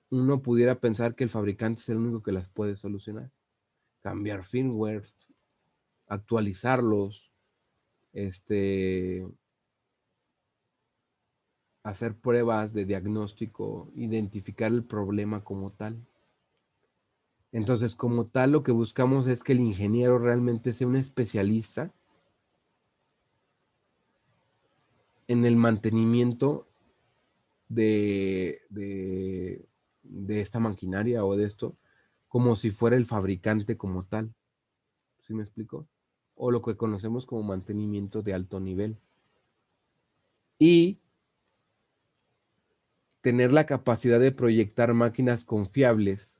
uno pudiera pensar que el fabricante es el único que las puede solucionar. Cambiar firmware, actualizarlos, hacer pruebas de diagnóstico, identificar el problema como tal. Entonces, como tal, lo que buscamos es que el ingeniero realmente sea un especialista en el mantenimiento de esta maquinaria o de esto, como si fuera el fabricante como tal. ¿Sí me explico? O lo que conocemos como mantenimiento de alto nivel. Y tener la capacidad de proyectar máquinas confiables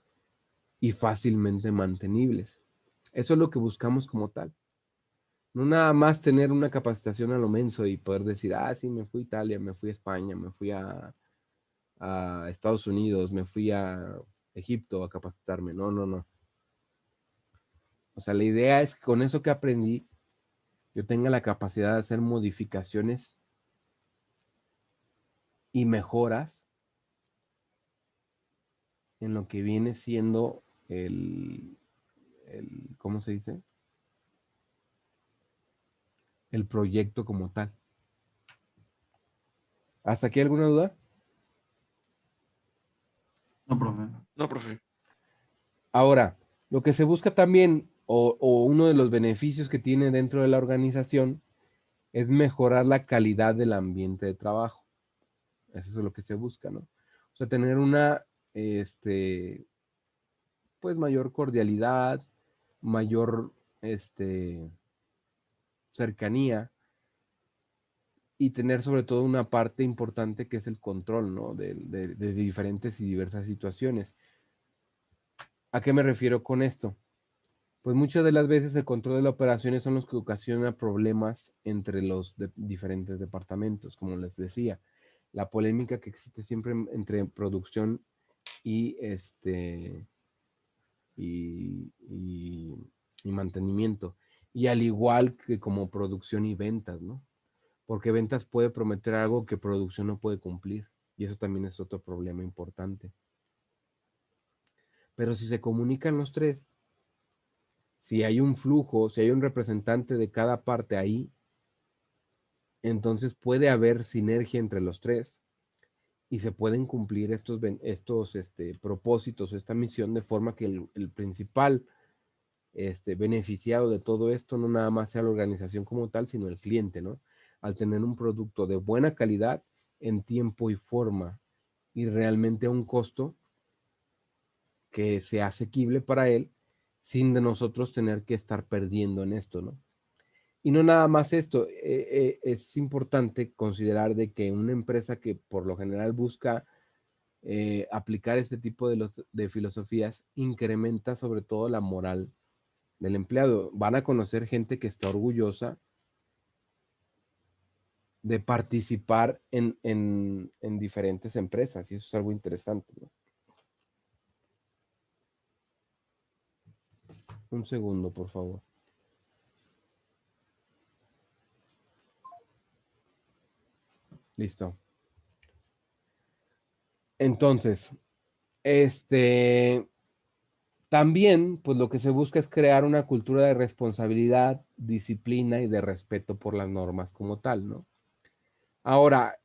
y fácilmente mantenibles. Eso es lo que buscamos como tal. No nada más tener una capacitación a lo menso y poder decir, ah, sí, me fui a Italia, me fui a España, me fui a Estados Unidos, me fui a Egipto a capacitarme. No, no, no. O sea, la idea es que con eso que aprendí, yo tenga la capacidad de hacer modificaciones y mejoras en lo que viene siendo ¿cómo se dice? El proyecto como tal. ¿Hasta aquí alguna duda?
No, profe.
No, profe.
Ahora, lo que se busca también, o uno de los beneficios que tiene dentro de la organización, es mejorar la calidad del ambiente de trabajo. Eso es lo que se busca, ¿no? O sea, tener una, pues mayor cordialidad, mayor, cercanía y tener sobre todo una parte importante que es el control, ¿no? De diferentes y diversas situaciones. ¿A qué me refiero con esto? Pues muchas de las veces el control de las operaciones son los que ocasionan problemas entre los diferentes departamentos, como les decía. La polémica que existe siempre entre producción y y mantenimiento. Y al igual que como producción y ventas, ¿no? Porque ventas puede prometer algo que producción no puede cumplir. Y eso también es otro problema importante. Pero si se comunican los tres, si hay un flujo, si hay un representante de cada parte ahí, entonces puede haber sinergia entre los tres y se pueden cumplir estos propósitos, esta misión, de forma que el principal beneficiado de todo esto no nada más sea la organización como tal, sino el cliente, ¿no? Al tener un producto de buena calidad en tiempo y forma y realmente a un costo que sea asequible para él, sin de nosotros tener que estar perdiendo en esto, ¿no? Y no nada más esto, es importante considerar de que una empresa que por lo general busca aplicar este tipo de filosofías incrementa sobre todo la moral del empleado. Van a conocer gente que está orgullosa de participar en diferentes empresas y eso es algo interesante, ¿no? Un segundo, por favor. Listo. Entonces, también, pues lo que se busca es crear una cultura de responsabilidad, disciplina y de respeto por las normas como tal, ¿no? Ahora,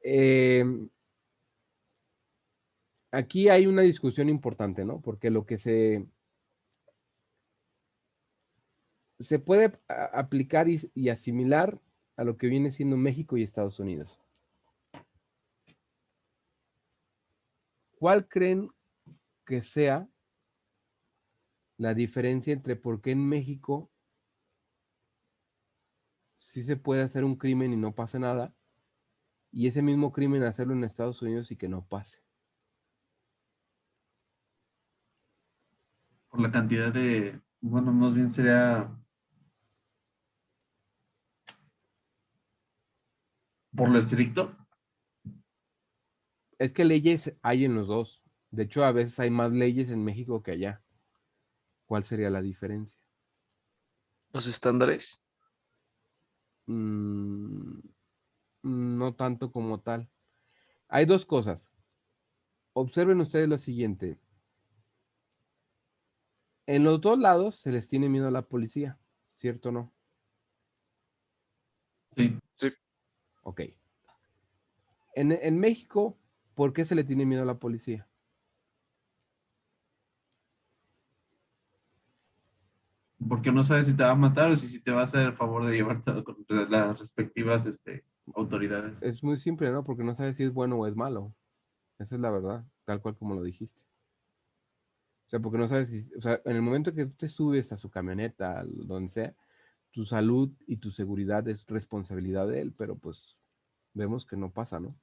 aquí hay una discusión importante, ¿no? Porque lo que se puede aplicar y asimilar a lo que viene siendo México y Estados Unidos. ¿Cuál creen que sea la diferencia entre por qué en México sí se puede hacer un crimen y no pasa nada, y ese mismo crimen hacerlo en Estados Unidos y que no pase?
Por la cantidad de, bueno, más bien sería por lo estricto.
Es que leyes hay en los dos. De hecho, a veces hay más leyes en México que allá. ¿Cuál sería la diferencia?
Los estándares.
Mm, no tanto como tal. Hay dos cosas. Observen ustedes lo siguiente. En los dos lados se les tiene miedo a la policía, ¿cierto o no?
Sí.
Sí.
Ok. En México, ¿por qué se le tiene miedo a la policía?
Porque no sabes si te va a matar o si te va a hacer el favor de llevarte con las respectivas autoridades.
Es muy simple, ¿no? Porque no sabes si es bueno o es malo. Esa es la verdad, tal cual como lo dijiste. O sea, porque no sabes si, o sea, en el momento que tú te subes a su camioneta, donde sea, tu salud y tu seguridad es responsabilidad de él, pero pues vemos que no pasa, ¿no?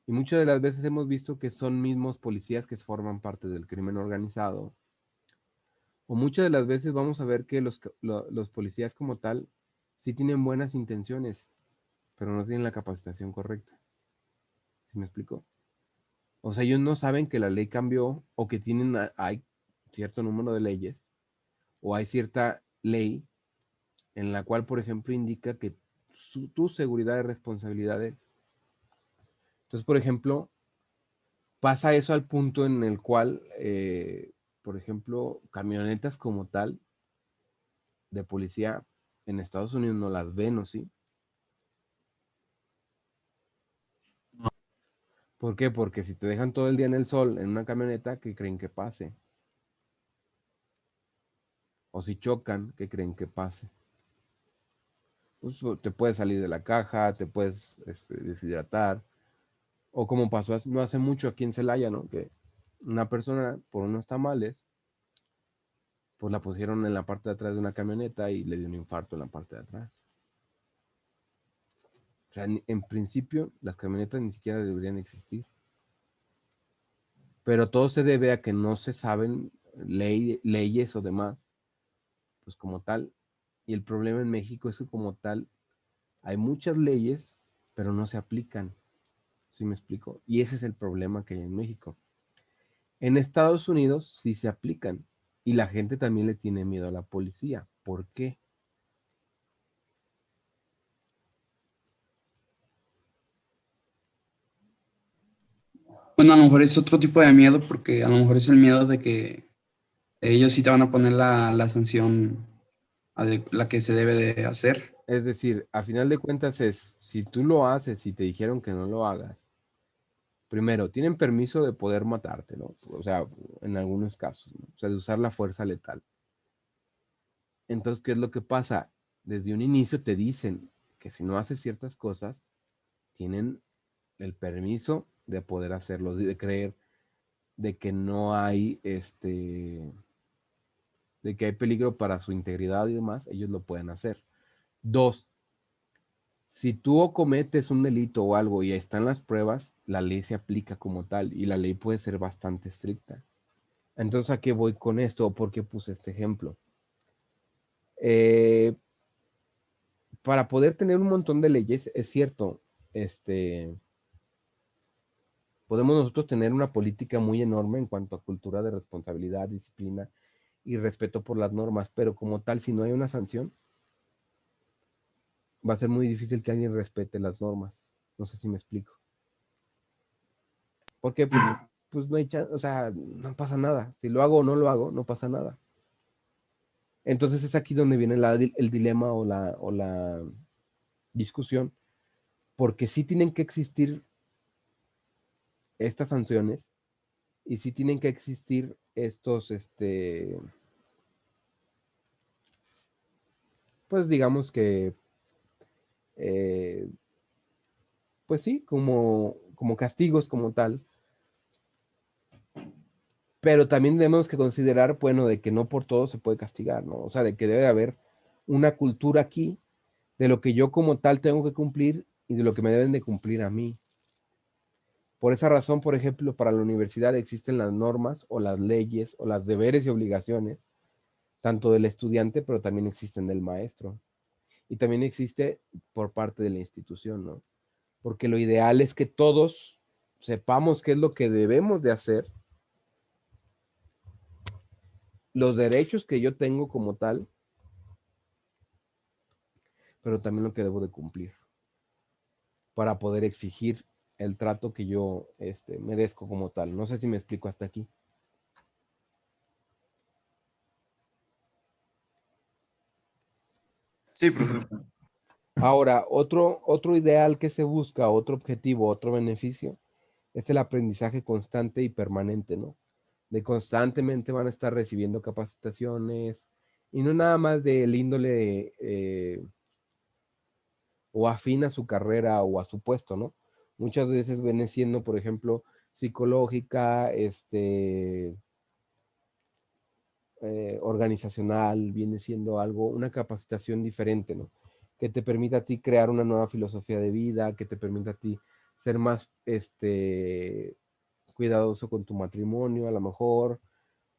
Y muchas de las veces hemos visto que son mismos policías que forman parte del crimen organizado. O muchas de las veces vamos a ver que los policías como tal sí tienen buenas intenciones, pero no tienen la capacitación correcta. ¿Sí me explico? O sea, ellos no saben que la ley cambió o que hay cierto número de leyes o hay cierta ley en la cual, por ejemplo, indica que tu seguridad es responsabilidad de él. Entonces, por ejemplo, pasa eso al punto en el cual, por ejemplo, camionetas como tal de policía en Estados Unidos no las ven, ¿o sí?
No.
¿Por qué? Porque si te dejan todo el día en el sol en una camioneta, ¿qué creen que pase? O si chocan, ¿qué creen que pase? Pues te puedes salir de la caja, te puedes deshidratar. O como pasó no hace mucho aquí en Celaya, ¿no? Que una persona, por unos tamales, pues la pusieron en la parte de atrás de una camioneta y le dio un infarto en la parte de atrás. O sea, en principio, las camionetas ni siquiera deberían existir. Pero todo se debe a que no se saben leyes o demás, pues como tal. Y el problema en México es que como tal hay muchas leyes, pero no se aplican. ¿Sí me explico? Y ese es el problema que hay en México. En Estados Unidos sí se aplican y la gente también le tiene miedo a la policía. ¿Por qué?
Bueno, a lo mejor es otro tipo de miedo porque a lo mejor es el miedo de que ellos sí te van a poner la sanción la que se debe de hacer.
Es decir, a final de cuentas es, si tú lo haces y te dijeron que no lo hagas, primero, tienen permiso de poder matarte, ¿no? O sea, en algunos casos, ¿no? O sea, de usar la fuerza letal. Entonces, ¿qué es lo que pasa? Desde un inicio te dicen que si no haces ciertas cosas, tienen el permiso de poder hacerlo, de creer de que no hay, de que hay peligro para su integridad y demás, ellos lo pueden hacer. Dos, si tú cometes un delito o algo y están las pruebas, la ley se aplica como tal y la ley puede ser bastante estricta. Entonces, ¿a qué voy con esto? ¿Por qué puse este ejemplo? Eh, para poder tener un montón de leyes, es cierto, podemos nosotros tener una política muy enorme en cuanto a cultura de responsabilidad, disciplina y respeto por las normas, pero como tal, si no hay una sanción, va a ser muy difícil que alguien respete las normas. No sé si me explico. ¿Por qué? Porque pues no hay o sea, no pasa nada. Si lo hago o no lo hago, no pasa nada. Entonces es aquí donde viene el dilema o la discusión, porque sí tienen que existir estas sanciones y sí tienen que existir estos, pues digamos que, eh, pues sí, como castigos como tal, pero también tenemos que considerar, bueno, de que no por todo se puede castigar, ¿no? O sea, de que debe haber una cultura aquí de lo que yo como tal tengo que cumplir y de lo que me deben de cumplir a mí. Por esa razón, por ejemplo, para la universidad existen las normas o las leyes o las deberes y obligaciones, tanto del estudiante, pero también existen del maestro. Y también existe por parte de la institución, ¿no? porque lo ideal es que todos sepamos qué es lo que debemos de hacer, los derechos que yo tengo como tal, pero también lo que debo de cumplir para poder exigir el trato que yo merezco como tal. No sé si me explico hasta aquí.
Sí, perfecto.
Ahora, otro ideal que se busca, otro objetivo, otro beneficio, es el aprendizaje constante y permanente, ¿no? De constantemente van a estar recibiendo capacitaciones y no nada más del índole o afín a su carrera o a su puesto, ¿no? Muchas veces viene siendo, por ejemplo, psicológica, organizacional, viene siendo algo, una capacitación diferente, ¿no? Que te permita a ti crear una nueva filosofía de vida, que te permita a ti ser más, cuidadoso con tu matrimonio, a lo mejor,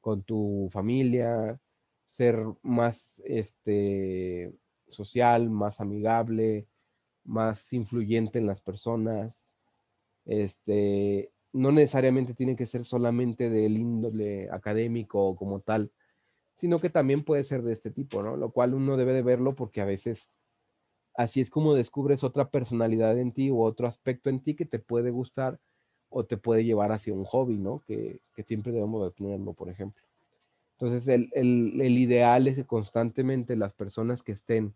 con tu familia, ser más, social, más amigable, más influyente en las personas. No necesariamente tiene que ser solamente del índole académico o como tal, sino que también puede ser de este tipo, ¿no? Lo cual uno debe de verlo porque a veces así es como descubres otra personalidad en ti u otro aspecto en ti que te puede gustar o te puede llevar hacia un hobby, ¿no? Que siempre debemos de tenerlo, por ejemplo. Entonces, el ideal es que constantemente las personas que estén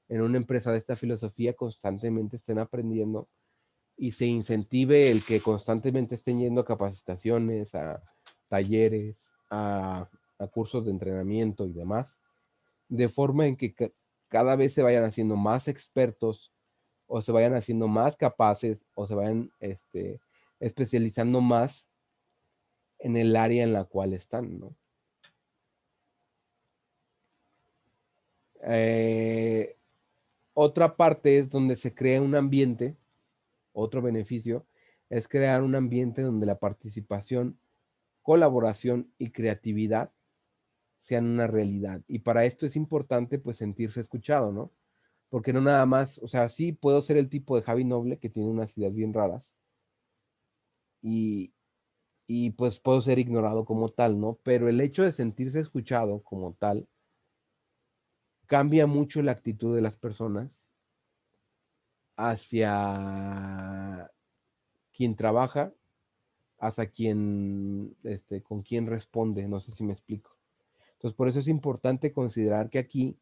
en una empresa de esta filosofía constantemente estén aprendiendo y se incentive el que constantemente estén yendo a capacitaciones, a talleres, a cursos de entrenamiento y demás, de forma en que cada vez se vayan haciendo más expertos o se vayan haciendo más capaces o se vayan especializando más en el área en la cual están, ¿no? Otra parte es donde se crea un ambiente, otro beneficio, es crear un ambiente donde la participación, colaboración y creatividad sean una realidad. Y para esto es importante pues sentirse escuchado, ¿no? Porque no nada más, o sea, sí puedo ser el tipo de Javi Noble que tiene unas ideas bien raras y, y pues puedo ser ignorado como tal, ¿no? Pero el hecho de sentirse escuchado como tal cambia mucho la actitud de las personas hacia quien trabaja, hacia quien, con quien responde, no sé si me explico. Entonces, por eso es importante considerar que aquí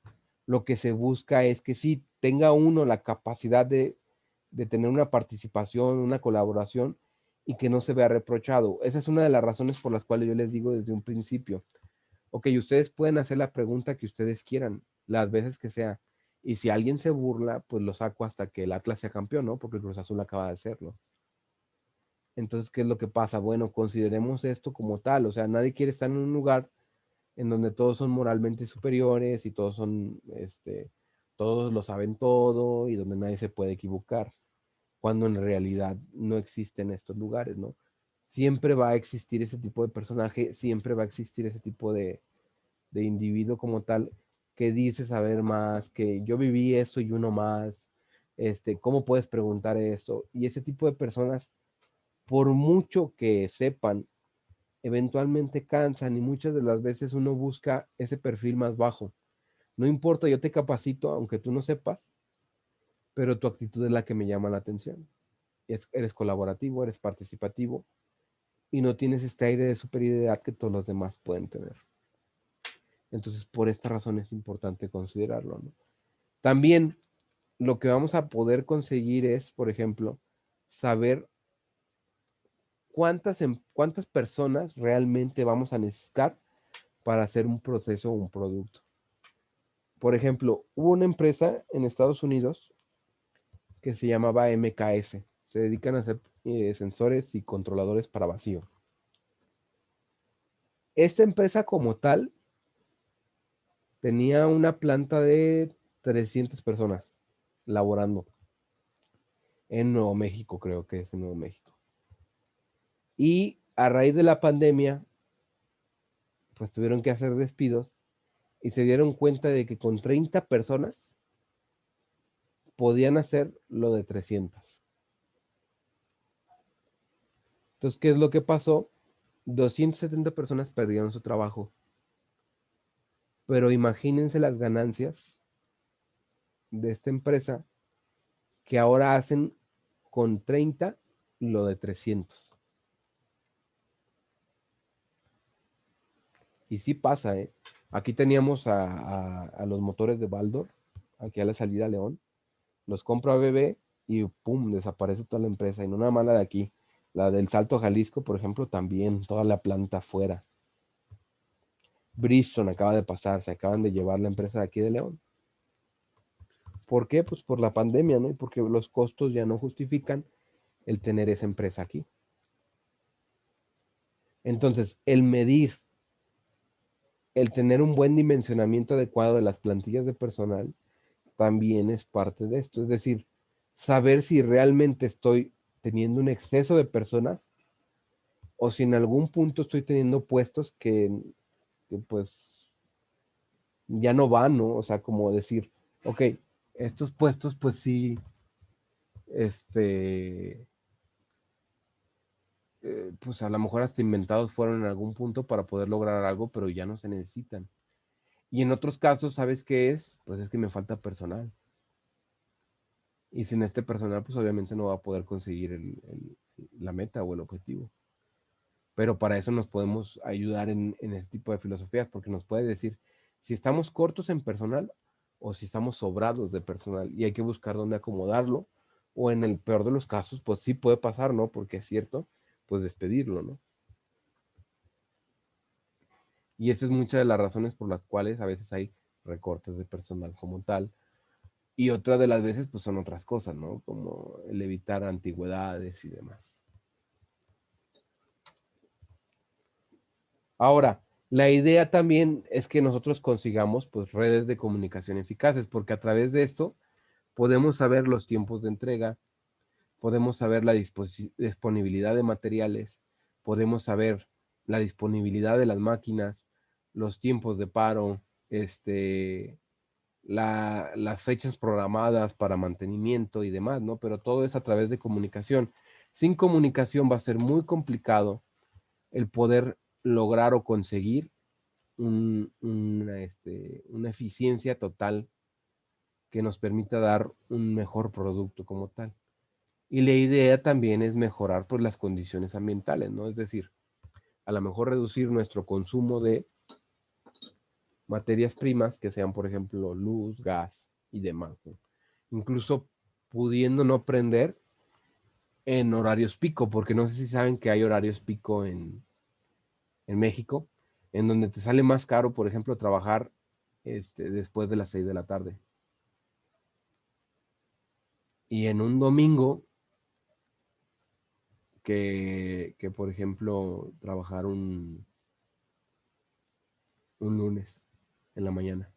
lo que se busca es que sí tenga uno la capacidad de tener una participación, una colaboración y que no se vea reprochado. Esa es una de las razones por las cuales yo les digo desde un principio, ok, ustedes pueden hacer la pregunta que ustedes quieran, las veces que sea. Y si alguien se burla, pues lo saco hasta que el Atlas sea campeón, ¿no? Porque el Cruz Azul acaba de hacerlo. Entonces, ¿qué es lo que pasa? Bueno, consideremos esto como tal. O sea, nadie quiere estar en un lugar en donde todos son moralmente superiores y todos son, todos lo saben todo y donde nadie se puede equivocar, cuando en realidad no existen estos lugares, ¿no? Siempre va a existir ese tipo de personaje, siempre va a existir ese tipo de individuo como tal que dice saber más, que yo viví esto y uno más, ¿cómo puedes preguntar esto? Y ese tipo de personas, por mucho que sepan, eventualmente cansan y muchas de las veces uno busca ese perfil más bajo. No importa, yo te capacito, aunque tú no sepas, pero tu actitud es la que me llama la atención. Eres colaborativo, eres participativo y no tienes este aire de superioridad que todos los demás pueden tener. Entonces, por esta razón es importante considerarlo, ¿no? También lo que vamos a poder conseguir es, por ejemplo, saber cuántas personas realmente vamos a necesitar para hacer un proceso o un producto. Por ejemplo, hubo una empresa en Estados Unidos que se llamaba MKS. Se dedican a hacer sensores y controladores para vacío. Esta empresa como tal tenía una planta de 300 personas laborando en Nuevo México, creo que es en Nuevo México. Y a raíz de la pandemia, pues tuvieron que hacer despidos y se dieron cuenta de que con 30 personas podían hacer lo de 300. Entonces, ¿qué es lo que pasó? 270 personas perdieron su trabajo. Pero imagínense las ganancias de esta empresa que ahora hacen con 30 lo de 300. Y sí pasa, ¿eh? Aquí teníamos a los motores de Baldor, aquí a la salida a León. Los compro a BB y pum, desaparece toda la empresa. Y no nada más la de aquí. La del Salto a Jalisco, por ejemplo, también, toda la planta afuera. Bristol acaba de pasar, se acaban de llevar la empresa de aquí de León. ¿Por qué? Pues por la pandemia, ¿no? Y porque los costos ya no justifican el tener esa empresa aquí. Entonces, el medir, el tener un buen dimensionamiento adecuado de las plantillas de personal también es parte de esto. Es decir, saber si realmente estoy teniendo un exceso de personas o si en algún punto estoy teniendo puestos que pues ya no van, ¿no? O sea, como decir, ok, estos puestos pues sí, este, pues a lo mejor hasta inventados fueron en algún punto para poder lograr algo, pero ya no se necesitan. Y en otros casos, ¿sabes qué es? Pues es que me falta personal. Y sin este personal, pues obviamente no va a poder conseguir la meta o el objetivo. Pero para eso nos podemos ayudar en este tipo de filosofías, porque nos puede decir si estamos cortos en personal o si estamos sobrados de personal y hay que buscar dónde acomodarlo. O en el peor de los casos, pues sí puede pasar, ¿no? Porque es cierto, pues despedirlo, ¿no? Y esa es muchas de las razones por las cuales a veces hay recortes de personal como tal. Y otra de las veces, pues son otras cosas, ¿no? Como el evitar antigüedades y demás. Ahora, la idea también es que nosotros consigamos, pues, redes de comunicación eficaces, porque a través de esto podemos saber los tiempos de entrega, podemos saber la disponibilidad de materiales, podemos saber la disponibilidad de las máquinas, los tiempos de paro, las fechas programadas para mantenimiento y demás, ¿no? Pero todo es a través de comunicación. Sin comunicación va a ser muy complicado el poder lograr o conseguir una eficiencia total que nos permita dar un mejor producto como tal. Y la idea también es mejorar pues las condiciones ambientales, ¿no? Es decir, a lo mejor reducir nuestro consumo de materias primas que sean, por ejemplo, luz, gas y demás, ¿no? Incluso pudiendo no prender en horarios pico, porque no sé si saben que hay horarios pico en México, en donde te sale más caro, por ejemplo, trabajar después de las 6 de la tarde. Y en un domingo, que por ejemplo, trabajar un lunes en la mañana.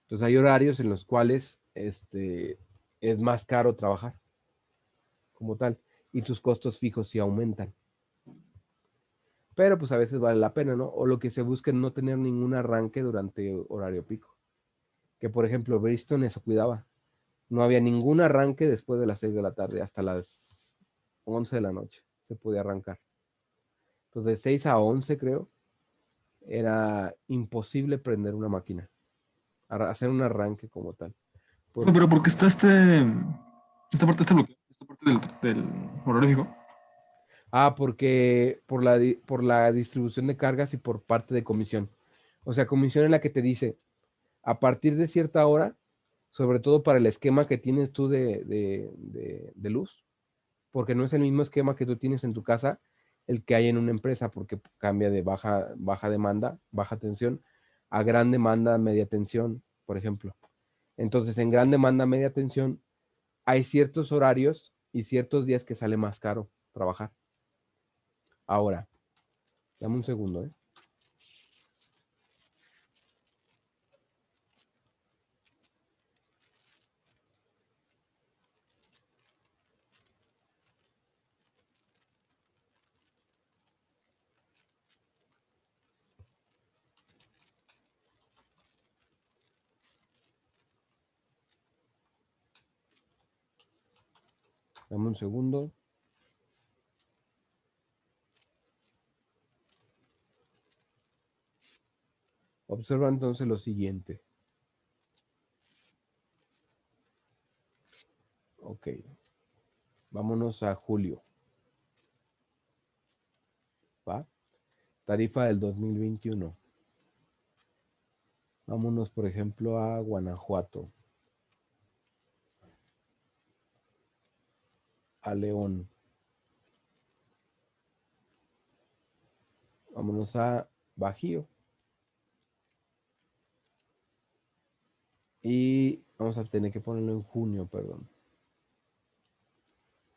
Entonces hay horarios en los cuales es más caro trabajar como tal y tus costos fijos sí aumentan. Pero pues a veces vale la pena, ¿no? O lo que se busca es no tener ningún arranque durante horario pico. Que por ejemplo, Bristol eso cuidaba. No había ningún arranque después de las 6 de la tarde hasta las 11 de la noche. Se podía arrancar. Entonces de 6 a 11 creo, era imposible prender una máquina. Hacer un arranque como tal.
Pero porque está esta parte está bloqueada, esta parte del honorífico.
Porque por la distribución de cargas y por parte de comisión. O sea, comisión es la que te dice, a partir de cierta hora, sobre todo para el esquema que tienes tú de luz, porque no es el mismo esquema que tú tienes en tu casa, el que hay en una empresa, porque cambia de baja demanda, baja tensión, a gran demanda, media tensión, por ejemplo. Entonces, en gran demanda, media tensión, hay ciertos horarios y ciertos días que sale más caro trabajar. Ahora, dame un segundo, ¿eh? Dame un segundo. Observa entonces lo siguiente. Ok. Vámonos a julio. ¿Va? Tarifa del 2021. Vámonos, por ejemplo, a Guanajuato. A León. Vámonos a Bajío. Y vamos a tener que ponerlo en junio, perdón.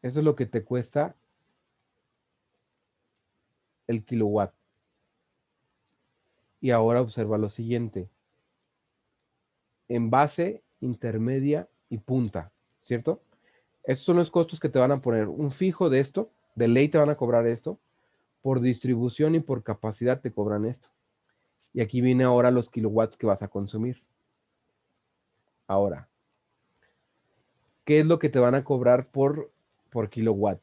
Eso es lo que te cuesta el kilowatt. Y ahora observa lo siguiente. En base, intermedia y punta, ¿cierto? Estos son los costos que te van a poner. Un fijo de esto, de ley te van a cobrar esto. Por distribución y por capacidad te cobran esto. Y aquí viene ahora los kilowatts que vas a consumir. Ahora, ¿qué es lo que te van a cobrar por kilowatt?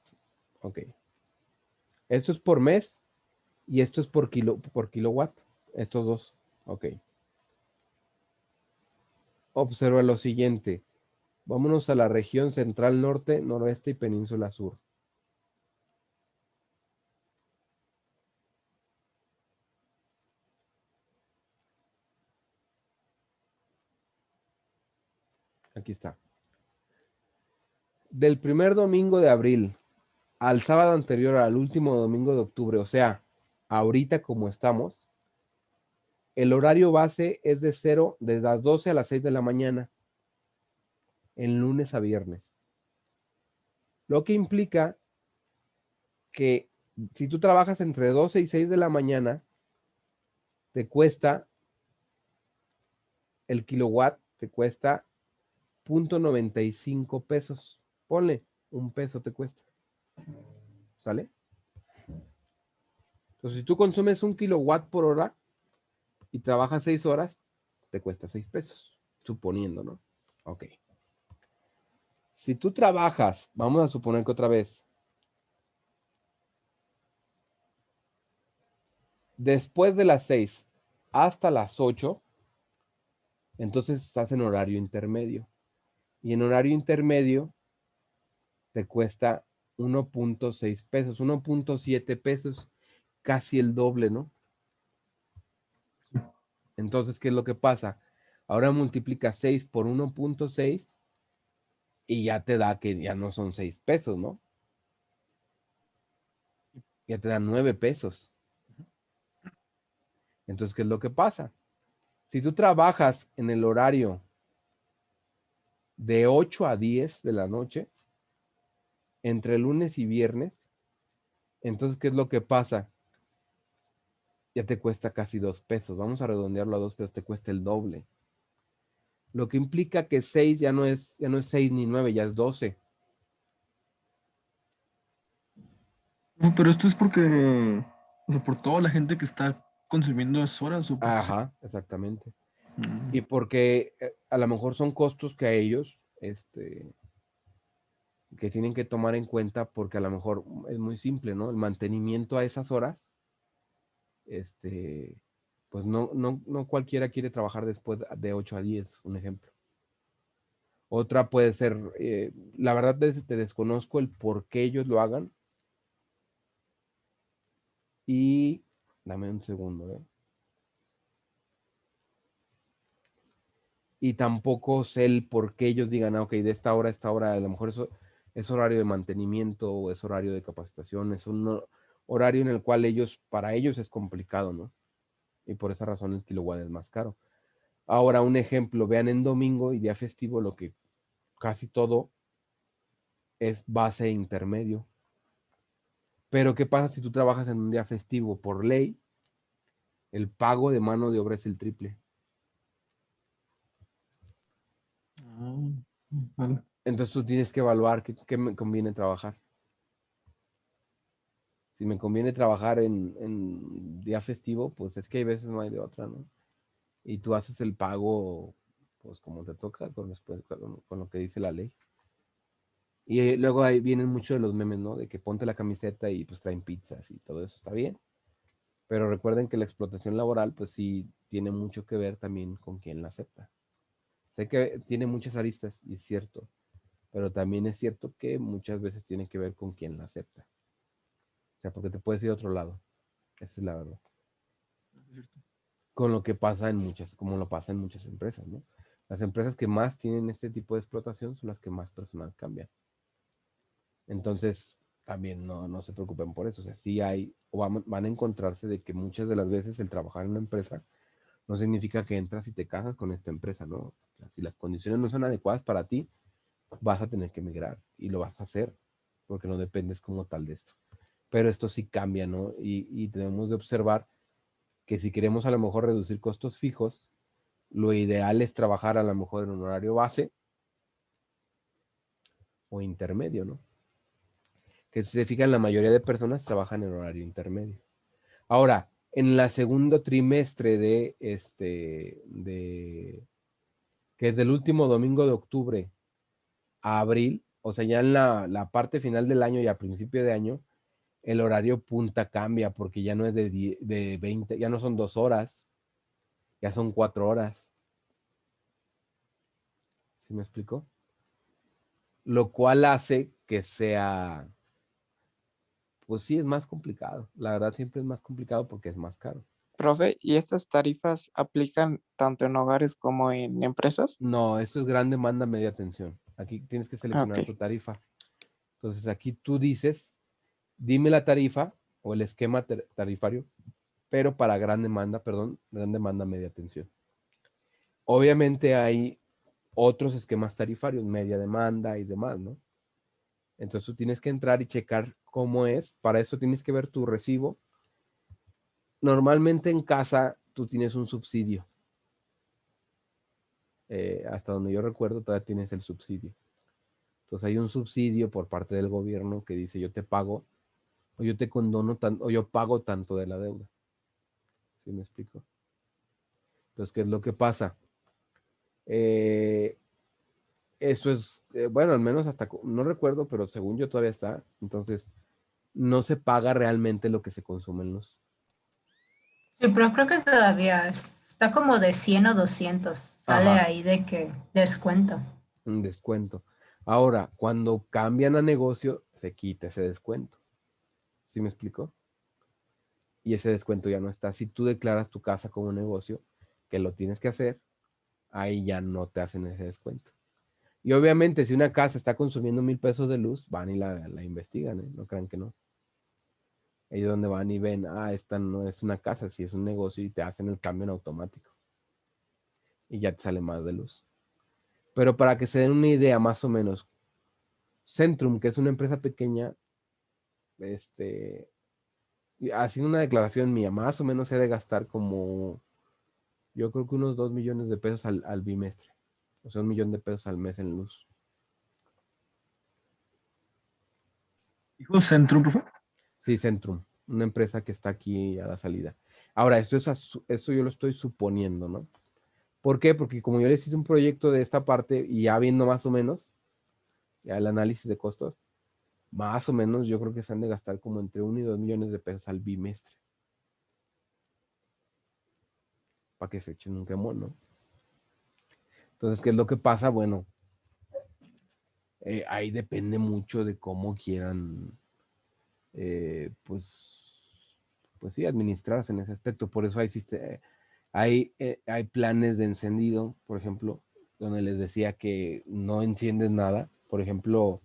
Ok. Esto es por mes y esto es por kilowatt. Estos dos. Ok. Observa lo siguiente. Vámonos a la región central norte, noroeste y península sur. Aquí está. Del primer domingo de abril al sábado anterior al último domingo de octubre, o sea, ahorita como estamos, el horario base es de las 12 a las 6 de la mañana, en lunes a viernes. Lo que implica que si tú trabajas entre 12 y 6 de la mañana, te cuesta el kilowatt, te cuesta 0.95 pesos. Ponle, 1 peso te cuesta. ¿Sale? Entonces, si tú consumes 1 kilowatt por hora y trabajas 6 horas, te cuesta 6 pesos. Suponiendo, ¿no? Ok. Si tú trabajas, vamos a suponer que otra vez, después de las 6 hasta las 8, entonces estás en horario intermedio. Y en horario intermedio te cuesta 1.6 pesos, 1.7 pesos, casi el doble, ¿no? Entonces, ¿qué es lo que pasa? Ahora multiplica 6 por 1.6 y ya te da que ya no son 6 pesos, ¿no? Ya te dan 9 pesos. Entonces, ¿qué es lo que pasa? Si tú trabajas en el horario de 8 a 10 de la noche, entre lunes y viernes, entonces, ¿qué es lo que pasa? Ya te cuesta casi 2 pesos. Vamos a redondearlo a 2 pesos, te cuesta el doble. Lo que implica que 6 ya no es 6 ni 9, ya es 12.
Pero esto es porque, o sea, por toda la gente que está consumiendo esas horas. ¿O porque
Ajá, exactamente.
Mm.
Y porque a lo mejor son costos que a ellos, que tienen que tomar en cuenta porque a lo mejor es muy simple, ¿no? El mantenimiento a esas horas, pues no cualquiera quiere trabajar después de 8 a 10, un ejemplo. Otra puede ser, la verdad te desconozco el por qué ellos lo hagan. Y dame un segundo, ¿eh? Y tampoco sé el por qué ellos digan, ok, de esta hora a esta hora, a lo mejor eso es horario de mantenimiento o es horario de capacitación, es un horario en el cual para ellos es complicado, ¿no? Y por esa razón el kilowatt es más caro. Ahora, un ejemplo, vean en domingo y día festivo lo que casi todo es base intermedio. Pero, ¿qué pasa si tú trabajas en un día festivo? Por ley, el pago de mano de obra es el triple.
Ah, vale.
Entonces tú tienes que evaluar qué me conviene trabajar. Si me conviene trabajar en día festivo, pues es que hay veces no hay de otra, ¿no? Y tú haces el pago, pues como te toca, con lo que dice la ley. Y luego ahí vienen muchos de los memes, ¿no? De que ponte la camiseta y pues traen pizzas y todo eso, está bien. Pero recuerden que la explotación laboral, pues sí, tiene mucho que ver también con quién la acepta. Sé que tiene muchas aristas y es cierto, pero también es cierto que muchas veces tiene que ver con quién la acepta. O sea, porque te puedes ir a otro lado. Esa es la verdad. Con lo que pasa en muchas, como lo pasa en muchas empresas, ¿no? Las empresas que más tienen este tipo de explotación son las que más personal cambian. Entonces, también no se preocupen por eso. O sea, sí hay, o van a encontrarse de que muchas de las veces el trabajar en una empresa no significa que entras y te casas con esta empresa, ¿no? O sea, si las condiciones no son adecuadas para ti, vas a tener que emigrar y lo vas a hacer, porque no dependes como tal de esto. Pero esto sí cambia, ¿no? Y debemos de observar que si queremos a lo mejor reducir costos fijos, lo ideal es trabajar a lo mejor en un horario base o intermedio, ¿no? Que si se fijan, la mayoría de personas trabajan en horario intermedio. Ahora, en la segundo trimestre que es del último domingo de octubre a abril, o sea, ya en la parte final del año y a principio de año, el horario punta cambia porque ya no es de 20, ya no son 2 horas, ya son 4 horas. ¿Sí me explico? Lo cual hace que sea, pues sí, es más complicado. La verdad siempre es más complicado porque es más caro.
Profe, ¿y estas tarifas aplican tanto en hogares como en empresas?
No, esto es gran demanda, media tensión. Aquí tienes que seleccionar tu
Ok.
tarifa. Entonces aquí tú dices, dime la tarifa o el esquema tarifario, pero para gran demanda, media tensión. Obviamente hay otros esquemas tarifarios, media demanda y demás, ¿no? Entonces tú tienes que entrar y checar cómo es. Para esto tienes que ver tu recibo. Normalmente en casa tú tienes un subsidio. Hasta donde yo recuerdo todavía tienes el subsidio. Entonces hay un subsidio por parte del gobierno que dice yo te pago o yo te condono o yo pago tanto de la deuda. ¿Sí me explico? Entonces, ¿qué es lo que pasa? Eso es, bueno, al menos hasta, no recuerdo, pero según yo todavía está. Entonces, no se paga realmente lo que se consume en luz.
Sí, pero creo que todavía está como de 100 o 200. Sale
Ajá,
ahí de que descuento.
un descuento. Ahora, cuando cambian a negocio, se quita ese descuento. ¿Sí me explico? Y ese descuento ya no está. Si tú declaras tu casa como un negocio, que lo tienes que hacer, ahí ya no te hacen ese descuento. Y obviamente, si una casa está consumiendo 1,000 pesos de luz, van y la investigan, ¿eh? No crean que no. Ellos donde van y ven, esta no es una casa, si es un negocio y te hacen el cambio en automático. Y ya te sale más de luz. Pero para que se den una idea más o menos, Centrum, que es una empresa pequeña, haciendo una declaración mía, más o menos se ha de gastar como, yo creo que unos 2 millones de pesos al bimestre. O sea, 1 millón de pesos al mes en luz.
¿Dijo Centrum, profe?
Sí, Centrum, una empresa que está aquí a la salida. Ahora, esto yo lo estoy suponiendo, ¿no? ¿Por qué? Porque como yo les hice un proyecto de esta parte y ya viendo más o menos, ya el análisis de costos, más o menos yo creo que se han de gastar como entre 1 y 2 millones de pesos al bimestre. Para que se echen un quemón, ¿no? Entonces, ¿qué es lo que pasa? Bueno, ahí depende mucho de cómo quieran, pues sí, administrarse en ese aspecto. Por eso hay planes de encendido, por ejemplo, donde les decía que no enciendes nada. Por ejemplo,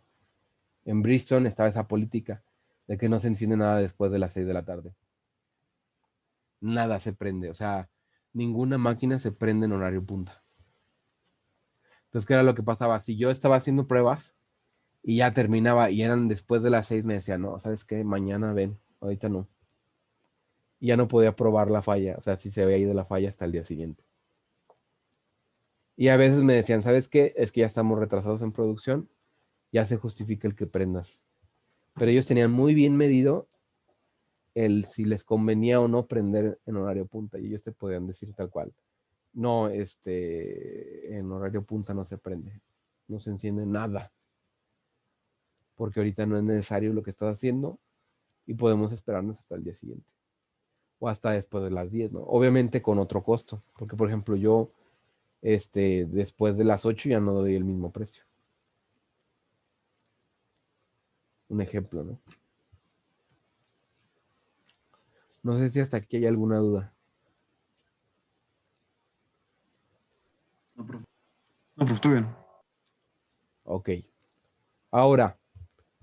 en Bristol estaba esa política de que no se enciende nada después de las 6 de la tarde. Nada se prende, o sea, ninguna máquina se prende en horario punta. Entonces, ¿qué era lo que pasaba? Si yo estaba haciendo pruebas y ya terminaba y eran después de las 6, me decían, no, ¿sabes qué? Mañana ven, ahorita no. Y ya no podía probar la falla, o sea, si se había ido la falla hasta el día siguiente. Y a veces me decían, ¿sabes qué? Es que ya estamos retrasados en producción, ya se justifica el que prendas. Pero ellos tenían muy bien medido el si les convenía o no prender en horario punta y ellos te podían decir tal cual. No, en horario punta no se prende, no se enciende nada, porque ahorita no es necesario lo que estás haciendo y podemos esperarnos hasta el día siguiente. o hasta después de las 10, ¿no? Obviamente con otro costo, porque por ejemplo yo, después de las 8 ya no doy el mismo precio. Un ejemplo, ¿no? No sé si hasta aquí hay alguna duda.
No, profe.
No, pues estoy bien.
Ok. Ahora,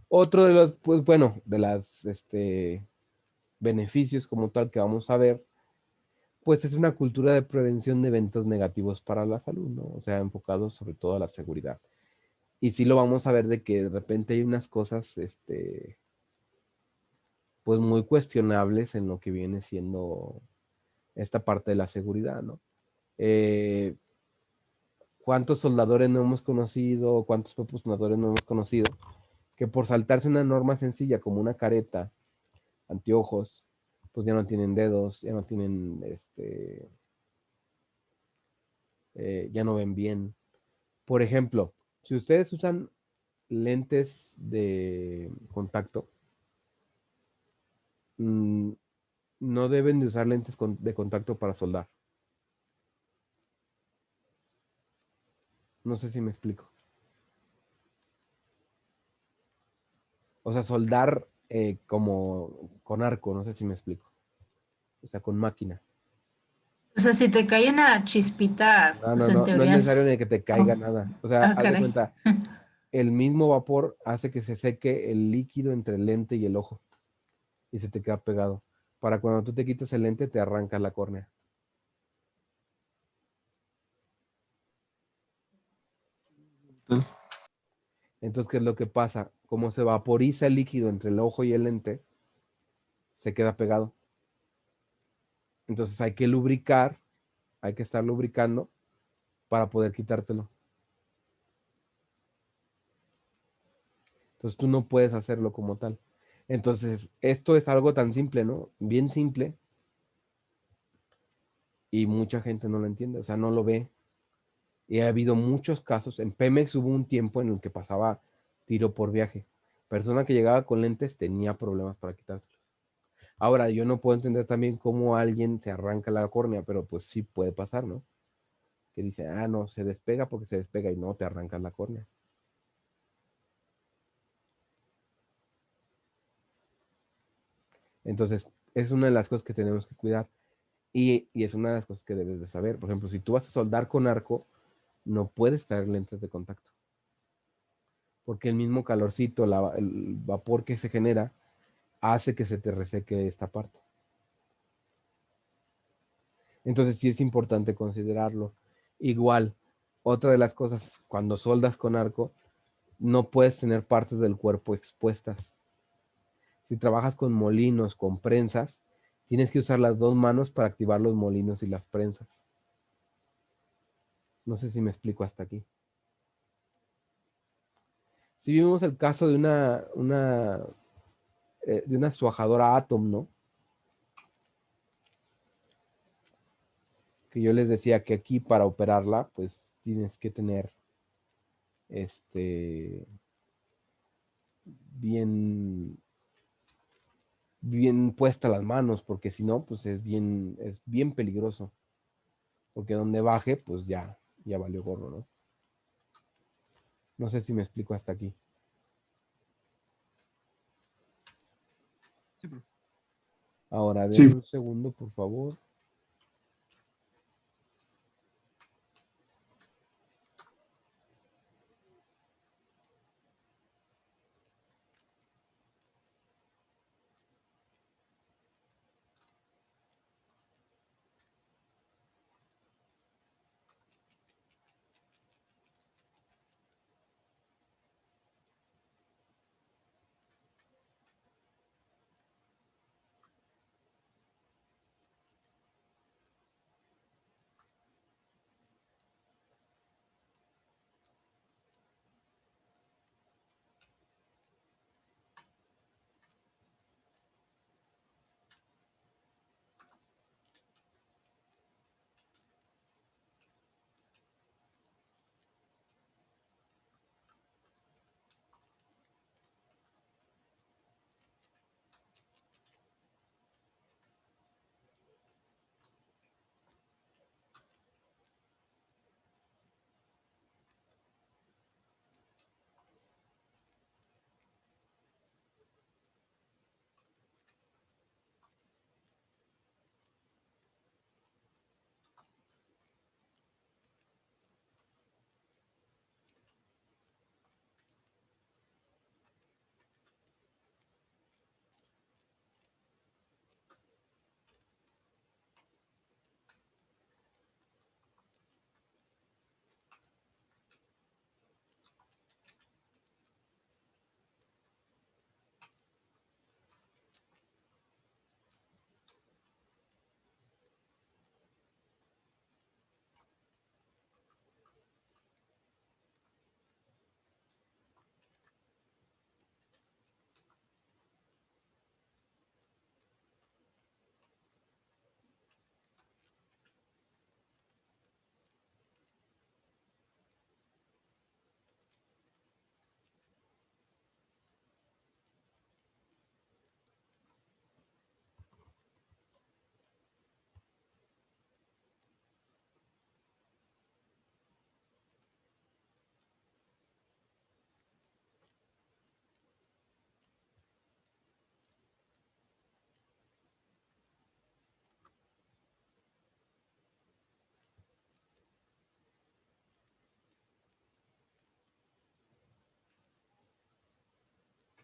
otro de los, pues bueno, de las beneficios como tal que vamos a ver, pues es una cultura de prevención de eventos negativos para la salud, ¿no? O sea, enfocado sobre todo a la seguridad. Y sí lo vamos a ver de que de repente hay unas cosas, pues muy cuestionables en lo que viene siendo esta parte de la seguridad, ¿no? Eh, ¿Cuántos soldadores no hemos conocido? ¿Cuántos propugnadores no hemos conocido? Que por saltarse una norma sencilla como una careta, anteojos, pues ya no tienen dedos, ya no tienen, ya no ven bien. Por ejemplo, si ustedes usan lentes de contacto, mm, no deben de usar lentes de contacto para soldar. No sé si me explico. O sea, soldar como con arco, no sé si me explico. O sea, con máquina.
O sea, si te cae una chispita,
No,
pues
no,
en
no, no es
teoría
necesario
es...
ni que te
Oh,
caiga nada. O sea,
ah,
haz de
caray.
cuenta, el mismo vapor hace que se seque el líquido entre el lente y el ojo y se te queda pegado. Para cuando tú te quitas el lente, te arranca la córnea.
Entonces,
Entonces, ¿qué es lo que pasa? Como se vaporiza el líquido entre el ojo y el lente, se queda pegado. Entonces hay que lubricar, hay que estar lubricando para poder quitártelo. Entonces tú no puedes hacerlo como tal. Entonces, esto es algo tan simple, ¿no? Bien simple y mucha gente no lo entiende, o sea, no lo ve. Y ha habido muchos casos. En Pemex hubo un tiempo en el que pasaba tiro por viaje. Persona que llegaba con lentes tenía problemas para quitárselos. Ahora, yo no puedo entender también cómo alguien se arranca la córnea, pero pues sí puede pasar, ¿no? Que dice, ah, no, se despega porque se despega y no te arrancas la córnea. Entonces, es una de las cosas que tenemos que cuidar y es una de las cosas que debes de saber. Por ejemplo, si tú vas a soldar con arco, no puedes traer lentes de contacto, porque el mismo calorcito, el vapor que se genera, hace que se te reseque esta parte. Entonces sí es importante considerarlo. Igual, otra de las cosas, cuando soldas con arco, no puedes tener partes del cuerpo expuestas. Si trabajas con molinos, con prensas, tienes que usar las dos manos para activar los molinos y las prensas. No sé si me explico hasta aquí. Si vimos el caso de una suajadora Atom, ¿no? Que yo les decía que aquí para operarla, pues tienes que tener bien, bien puestas las manos, porque si no, pues es bien peligroso. Porque donde baje, pues ya valió gorro, ¿no? No sé si me explico hasta aquí.
sí, profe.
Ahora, denme
Sí,
un segundo, por favor.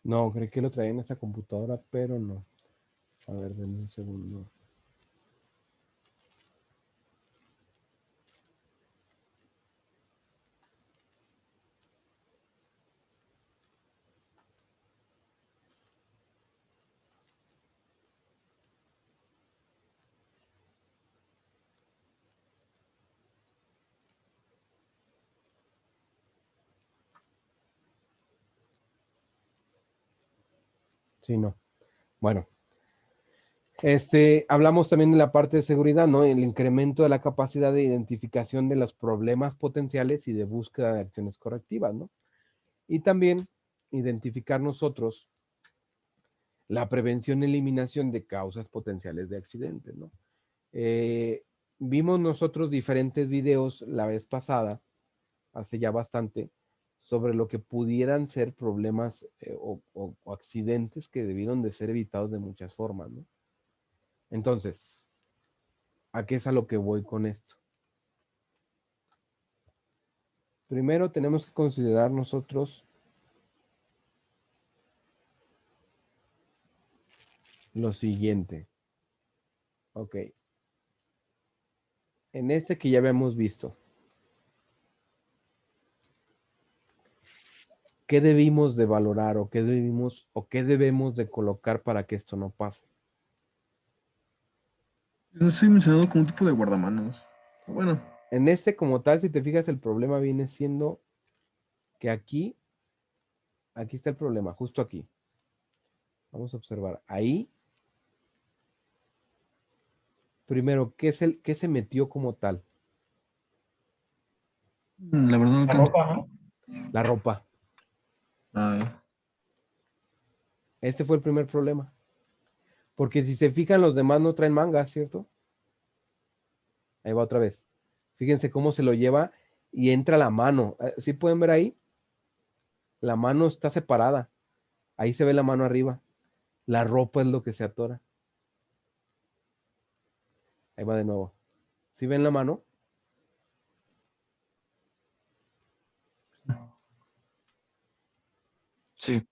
No, creí que lo traía en esa computadora, pero no. A ver, denme un segundo. Sí, no. Bueno, hablamos también de la parte de seguridad, ¿no? El incremento de la capacidad de identificación de los problemas potenciales y de búsqueda de acciones correctivas, ¿no? Y también identificar nosotros la prevención y eliminación de causas potenciales de accidentes, ¿no? Eh, Vimos nosotros diferentes videos la vez pasada, hace ya bastante, sobre lo que pudieran ser problemas o accidentes que debieron de ser evitados de muchas formas, ¿no? Entonces, ¿a qué es a lo que voy con esto? Primero tenemos que considerar nosotros lo siguiente. Ok. En este que ya habíamos visto, ¿qué debimos de valorar o qué debemos de colocar para que esto no pase?
No estoy mencionando como un tipo de guardamanos. Bueno,
En este como tal, si te fijas, el problema viene siendo que aquí está el problema, justo aquí. Vamos a observar. Ahí, primero, ¿qué se metió como tal?
la verdad no
La
alcanzo.
ropa, ¿no?
La ropa.
Ah,
Este fue el primer problema. Porque si se fijan, los demás no traen mangas, ¿cierto? Ahí va otra vez. Fíjense cómo se lo lleva y entra la mano. ¿Sí pueden ver ahí? La mano está separada. Ahí se ve la mano arriba. La ropa es lo que se atora. Ahí va de nuevo. ¿Sí ven la mano?
Sí.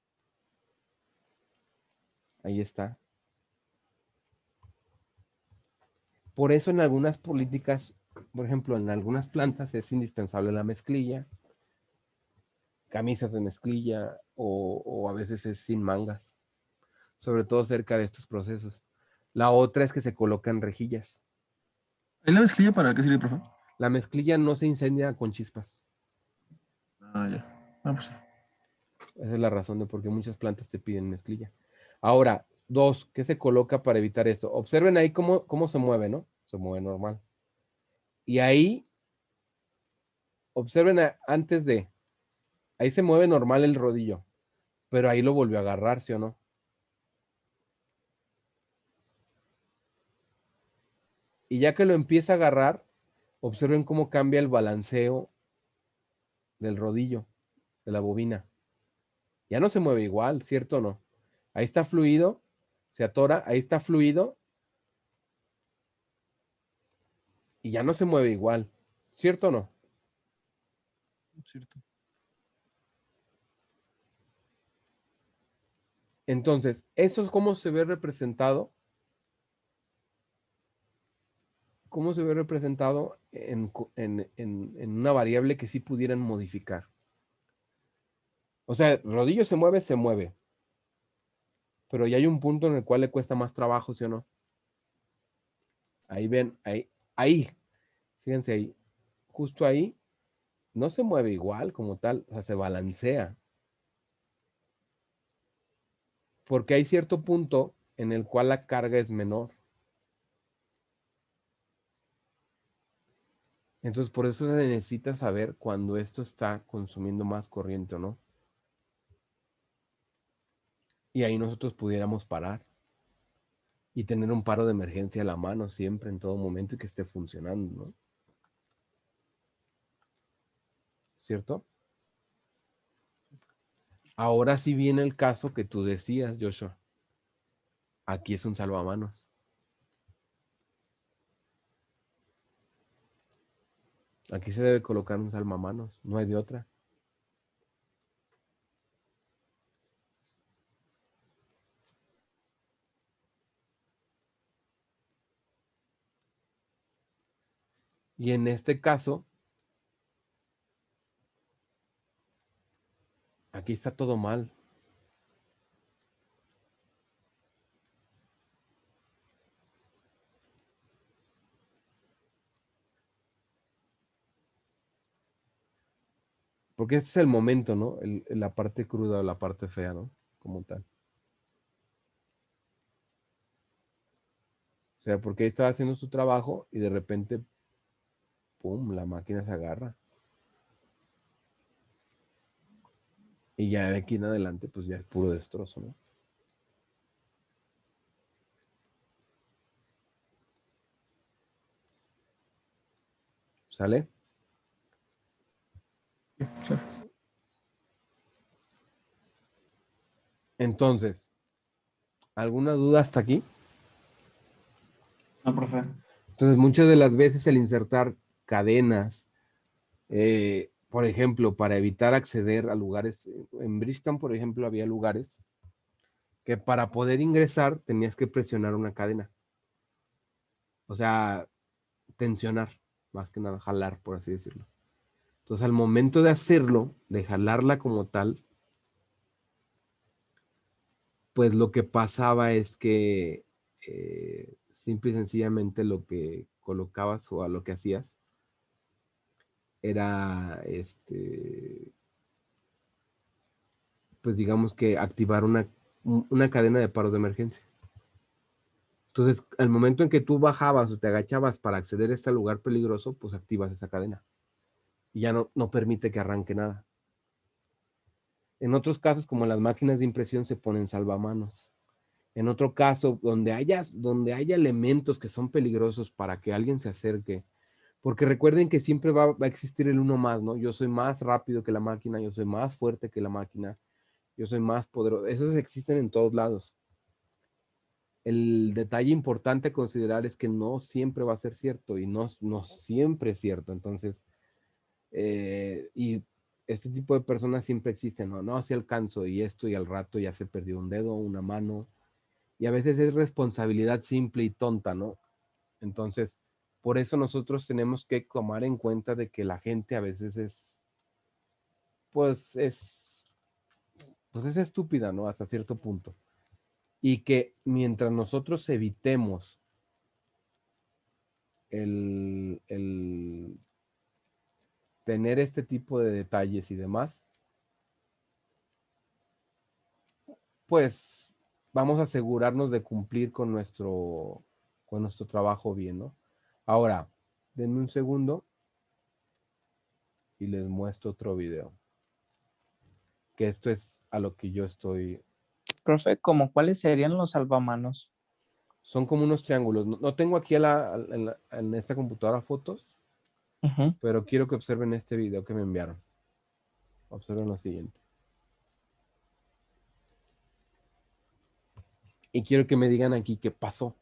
Ahí está. Por eso en algunas políticas, por ejemplo, en algunas plantas es indispensable la mezclilla, camisas de mezclilla o a veces es sin mangas, sobre todo cerca de estos procesos. La otra es que se colocan rejillas.
¿ahí la mezclilla para qué sirve, profe?
La mezclilla no se incendia con chispas.
Ah, ya. Ah, pues sí.
Esa es la razón de por qué muchas plantas te piden mezclilla. Ahora, dos, ¿qué se coloca para evitar esto? Observen ahí cómo se mueve, ¿no? Se mueve normal. Y ahí, observen antes de, ahí se mueve normal el rodillo, pero ahí lo volvió a agarrar, ¿sí o no? Y ya que lo empieza a agarrar, observen cómo cambia el balanceo del rodillo, de la bobina. Ya no se mueve igual, ¿cierto o no? Ahí está fluido, se atora, ahí está fluido y ya no se mueve igual, ¿cierto o no?
Cierto.
Entonces, eso es cómo se ve representado en una variable que sí pudieran modificar. O sea, rodillo se mueve, pero ya hay un punto en el cual le cuesta más trabajo, ¿sí o no? Ahí ven, ahí, fíjense ahí, justo ahí, no se mueve igual como tal, o sea, se balancea. Porque hay cierto punto en el cual la carga es menor. Entonces, por eso se necesita saber cuando esto está consumiendo más corriente o no. Y ahí nosotros pudiéramos parar y tener un paro de emergencia a la mano siempre, en todo momento y que esté funcionando, ¿no? ¿Cierto? Ahora sí viene el caso que tú decías, Joshua. Aquí es un salvamanos. Aquí se debe colocar un salvamanos, no hay de otra. Y en este caso, aquí está todo mal. Porque este es el momento, ¿no? La parte cruda o la parte fea, ¿no? Como tal. O sea, porque ahí estaba haciendo su trabajo y de repente, ¡pum!, la máquina se agarra. Y ya de aquí en adelante, pues ya es puro destrozo, ¿no? ¿Sale?
Sí.
Entonces, ¿alguna duda hasta aquí?
No, profe.
Entonces, muchas de las veces el insertar cadenas, por ejemplo, para evitar acceder a lugares, en Bristol, por ejemplo, había lugares que para poder ingresar tenías que presionar una cadena. O sea, tensionar, más que nada, jalar, por así decirlo. Entonces, al momento de hacerlo, de jalarla como tal, pues lo que pasaba es que simple y sencillamente lo que colocabas o a lo que hacías era, pues digamos que activar una cadena de paros de emergencia. Entonces, al momento en que tú bajabas o te agachabas para acceder a este lugar peligroso, pues activas esa cadena. Y ya no permite que arranque nada. En otros casos, como en las máquinas de impresión, se ponen salvamanos. En otro caso, donde haya elementos que son peligrosos para que alguien se acerque, porque recuerden que siempre va a existir el uno más, ¿no? Yo soy más rápido que la máquina, yo soy más fuerte que la máquina, yo soy más poderoso. Esos existen en todos lados. El detalle importante a considerar es que no siempre va a ser cierto y no siempre es cierto. Entonces, y este tipo de personas siempre existen, ¿no? No, si alcanzo y esto y al rato ya se perdió un dedo, una mano. Y a veces es responsabilidad simple y tonta, ¿no? Entonces, por eso nosotros tenemos que tomar en cuenta de que la gente a veces pues es estúpida, ¿no? Hasta cierto punto. Y que mientras nosotros evitemos el tener este tipo de detalles y demás, pues vamos a asegurarnos de cumplir con nuestro trabajo bien, ¿no? Ahora, denme un segundo y les muestro otro video. Que esto es a lo que yo estoy.
Profe, ¿cómo cuáles serían los salvamanos?
Son como unos triángulos. No tengo aquí en esta computadora fotos,
Ujú.
pero quiero que observen este video que me enviaron. Observen lo siguiente. Y quiero que me digan aquí qué pasó.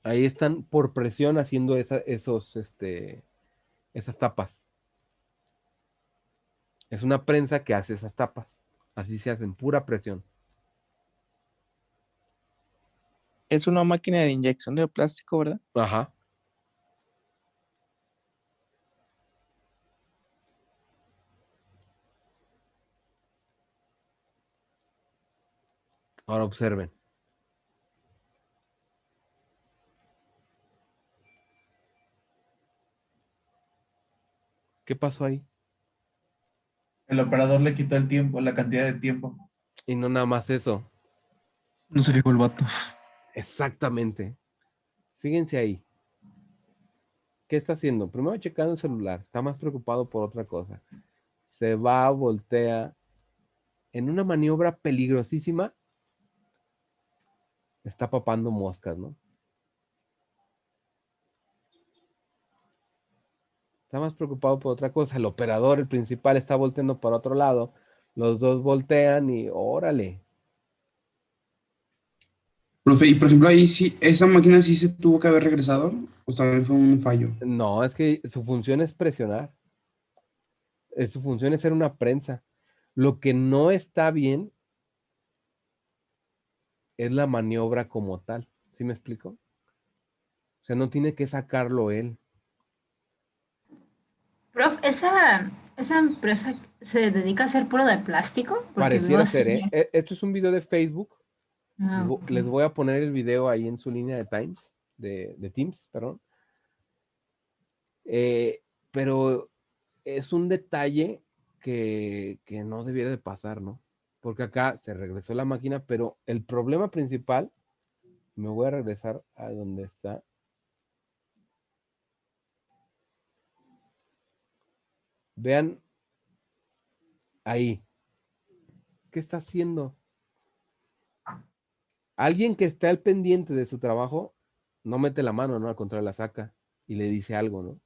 Ahí están por presión haciendo esas tapas. Es una prensa que hace esas tapas. Así se hacen, pura presión.
Es una máquina de inyección de plástico, ¿verdad?
Ajá. Ahora observen. ¿Qué pasó ahí?
El operador le quitó el tiempo, la cantidad de tiempo.
Y no nada más eso.
No se fijó el vato.
Exactamente. Fíjense ahí. ¿Qué está haciendo? Primero checando el celular. Está más preocupado por otra cosa. Se va, voltea. En una maniobra peligrosísima, está papando moscas, ¿no? Está más preocupado por otra cosa. El operador, el principal, está volteando para otro lado. Los dos voltean y órale.
Profe, y por ejemplo, ahí sí, esa máquina sí se tuvo que haber regresado, o también fue un fallo.
No, es que su función es presionar. Su función es ser una prensa. Lo que no está bien es la maniobra como tal. ¿Sí me explico? O sea, no tiene que sacarlo él.
Prof, ¿esa empresa se dedica a hacer puro de plástico? Porque
Pareciera
veo
ser, ¿eh?
sillas.
Esto es un video de Facebook.
Ah,
Les
ok.
voy a poner el video ahí en su línea de Times, de Teams, perdón. Pero es un detalle que no debiera de pasar, ¿no? Porque acá se regresó la máquina, pero el problema principal, me voy a regresar a donde está. Vean ahí. ¿Qué está haciendo? Alguien que está al pendiente de su trabajo no mete la mano, ¿no? Al contrario, la saca y le dice algo, ¿no?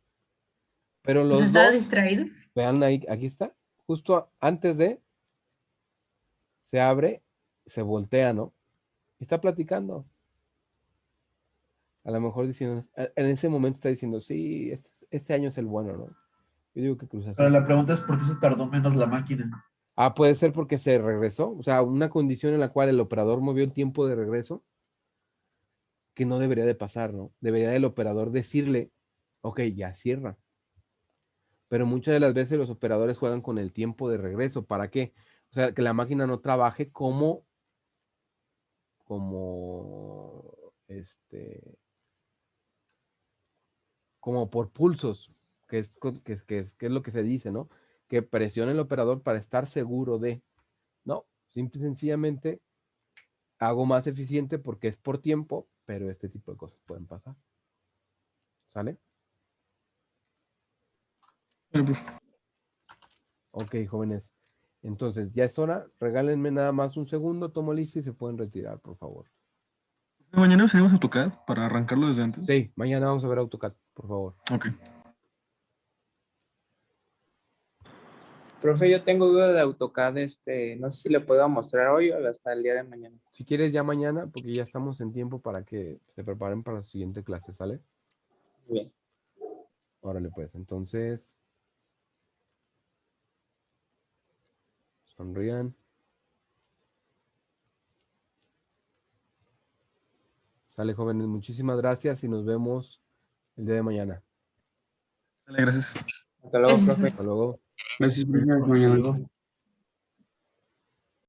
Pero
Pues
los
estaba
dos,
distraído.
vean ahí, aquí está, justo antes de, se abre, se voltea, ¿no? Y está platicando. A lo mejor diciendo, en ese momento está diciendo, sí, este año es el bueno, ¿no? Yo digo que Cruz
Pero
Azul.
la pregunta es por qué se tardó menos la máquina.
Ah, puede ser porque se regresó. O sea, una condición en la cual el operador movió el tiempo de regreso que no debería de pasar, ¿no? Debería el operador decirle, ok, ya cierra. Pero muchas de las veces los operadores juegan con el tiempo de regreso. ¿Para qué? O sea, que la máquina no trabaje como como por pulsos, que es lo que se dice, ¿no? Que presione el operador para estar seguro de, no, simple y sencillamente hago más eficiente porque es por tiempo, pero este tipo de cosas pueden pasar. ¿Sale?
Vale, profe.
Ok, jóvenes. Entonces, ya es hora. Regálenme nada más un segundo. Tomo lista y se pueden retirar, por favor.
Mañana usaremos AutoCAD para arrancarlo desde antes.
Sí, mañana vamos a ver AutoCAD, por favor.
Ok.
Profe, yo tengo duda de AutoCAD, no sé si le puedo mostrar hoy o hasta el día de mañana.
Si quieres ya mañana, porque ya estamos en tiempo para que se preparen para la siguiente clase, ¿sale?
Bien.
Órale, pues. Entonces, sonrían. Sale, jóvenes. Muchísimas gracias y nos vemos el día de mañana.
Sale, gracias.
Hasta luego,
Gracias,
profe.
Hasta luego.
Gracias, profe.
Hasta
Mañana.
luego.